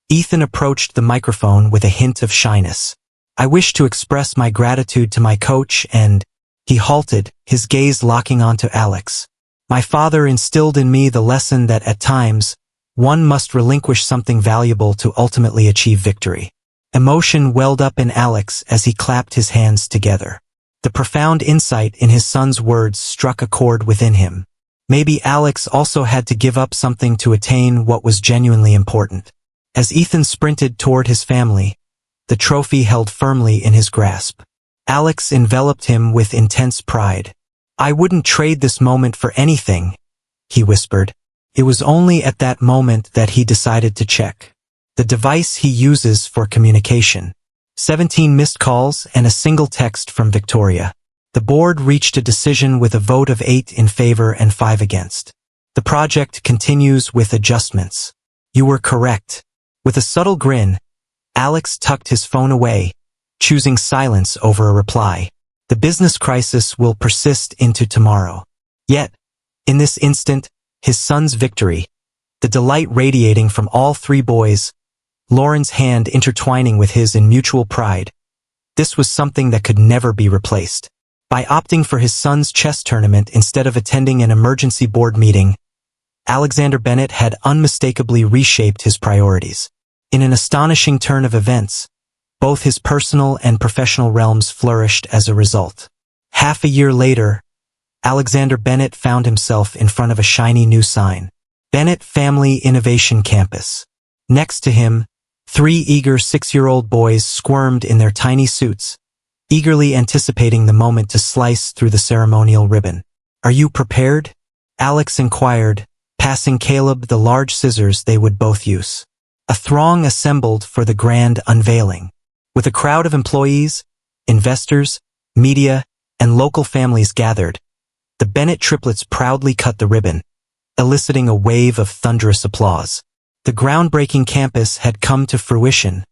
Ethan approached the microphone with a hint of shyness. I wish to express my gratitude to my coach and—" He halted, his gaze locking onto Alex. "My father instilled in me the lesson that at times, one must relinquish something valuable to ultimately achieve victory." Emotion welled up in Alex as he clapped his hands together. The profound insight in his son's words struck a chord within him. Maybe Alex also had to give up something to attain what was genuinely important. As Ethan sprinted toward his family, the trophy held firmly in his grasp. Alex enveloped him with intense pride. "I wouldn't trade this moment for anything," he whispered. It was only at that moment that he decided to check the device he uses for communication. 17 missed calls and a single text from Victoria. The board reached a decision with a vote of 8 in favor and 5 against. "The project continues with adjustments. You were correct." With a subtle grin, Alex tucked his phone away, choosing silence over a reply. The business crisis will persist into tomorrow. Yet, in this instant, his son's victory, the delight radiating from all three boys, Lauren's hand intertwining with his in mutual pride, this was something that could never be replaced. By opting for his son's chess tournament instead of attending an emergency board meeting, Alexander Bennett had unmistakably reshaped his priorities. In an astonishing turn of events, both his personal and professional realms flourished as a result. Half a year later, Alexander Bennett found himself in front of a shiny new sign. Bennett Family Innovation Campus. Next to him, 3 eager 6-year-old boys squirmed in their tiny suits, eagerly anticipating the moment to slice through the ceremonial ribbon. "Are you prepared?" Alex inquired, passing Caleb the large scissors they would both use. A throng assembled for the grand unveiling. With a crowd of employees, investors, media, and local families gathered, the Bennett triplets proudly cut the ribbon, eliciting a wave of thunderous applause. The groundbreaking campus had come to fruition,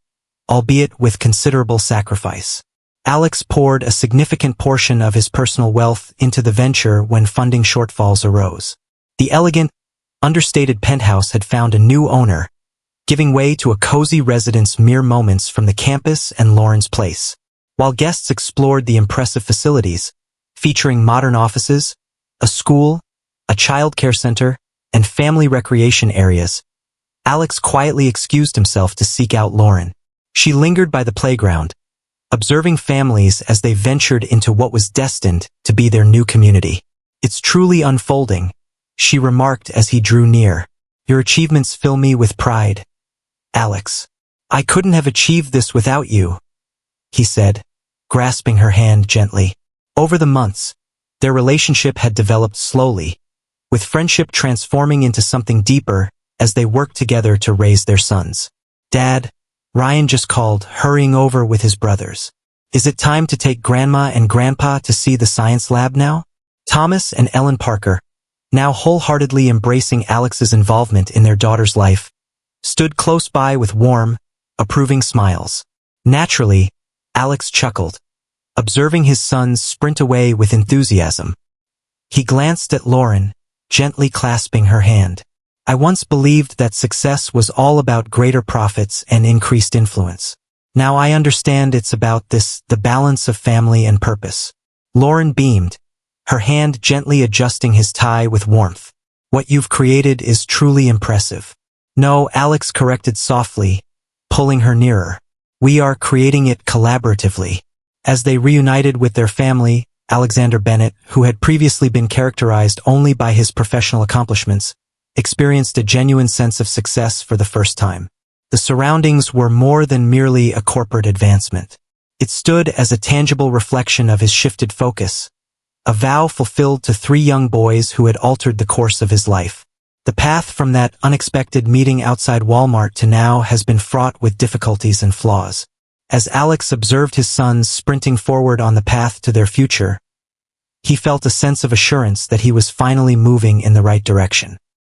albeit with considerable sacrifice. Alex poured a significant portion of his personal wealth into the venture when funding shortfalls arose. The elegant, understated penthouse had found a new owner, giving way to a cozy residence mere moments from the campus and Lauren's place. While guests explored the impressive facilities, featuring modern offices, a school, a childcare center, and family recreation areas, Alex quietly excused himself to seek out Lauren. She lingered by the playground, observing families as they ventured into what was destined to be their new community. "It's truly unfolding," she remarked as he drew near. "Your achievements fill me with pride, Alex. I couldn't have achieved this without you," he said, grasping her hand gently. Over the months, their relationship had developed slowly, with friendship transforming into something deeper as they worked together to raise their sons. "Dad," Ryan just called, hurrying over with his brothers. "Is it time to take Grandma and Grandpa to see the science lab now?" Thomas and Ellen Parker, now wholeheartedly embracing Alex's involvement in their daughter's life, stood close by with warm, approving smiles. Naturally, Alex chuckled, observing his sons sprint away with enthusiasm. He glanced at Lauren, gently clasping her hand. "I once believed that success was all about greater profits and increased influence. Now I understand it's about this, the balance of family and purpose." Lauren beamed, her hand gently adjusting his tie with warmth. "What you've created is truly impressive." "No," Alex corrected softly, pulling her nearer. "We are creating it collaboratively." As they reunited with their family, Alexander Bennett, who had previously been characterized only by his professional accomplishments, experienced a genuine sense of success for the first time. The surroundings were more than merely a corporate advancement. It stood as a tangible reflection of his shifted focus, a vow fulfilled to 3 young boys who had altered the course of his life. The path from that unexpected meeting outside Walmart to now has been fraught with difficulties and flaws. As Alex observed his sons sprinting forward on the path to their future, he felt a sense of assurance that he was finally moving in the right direction.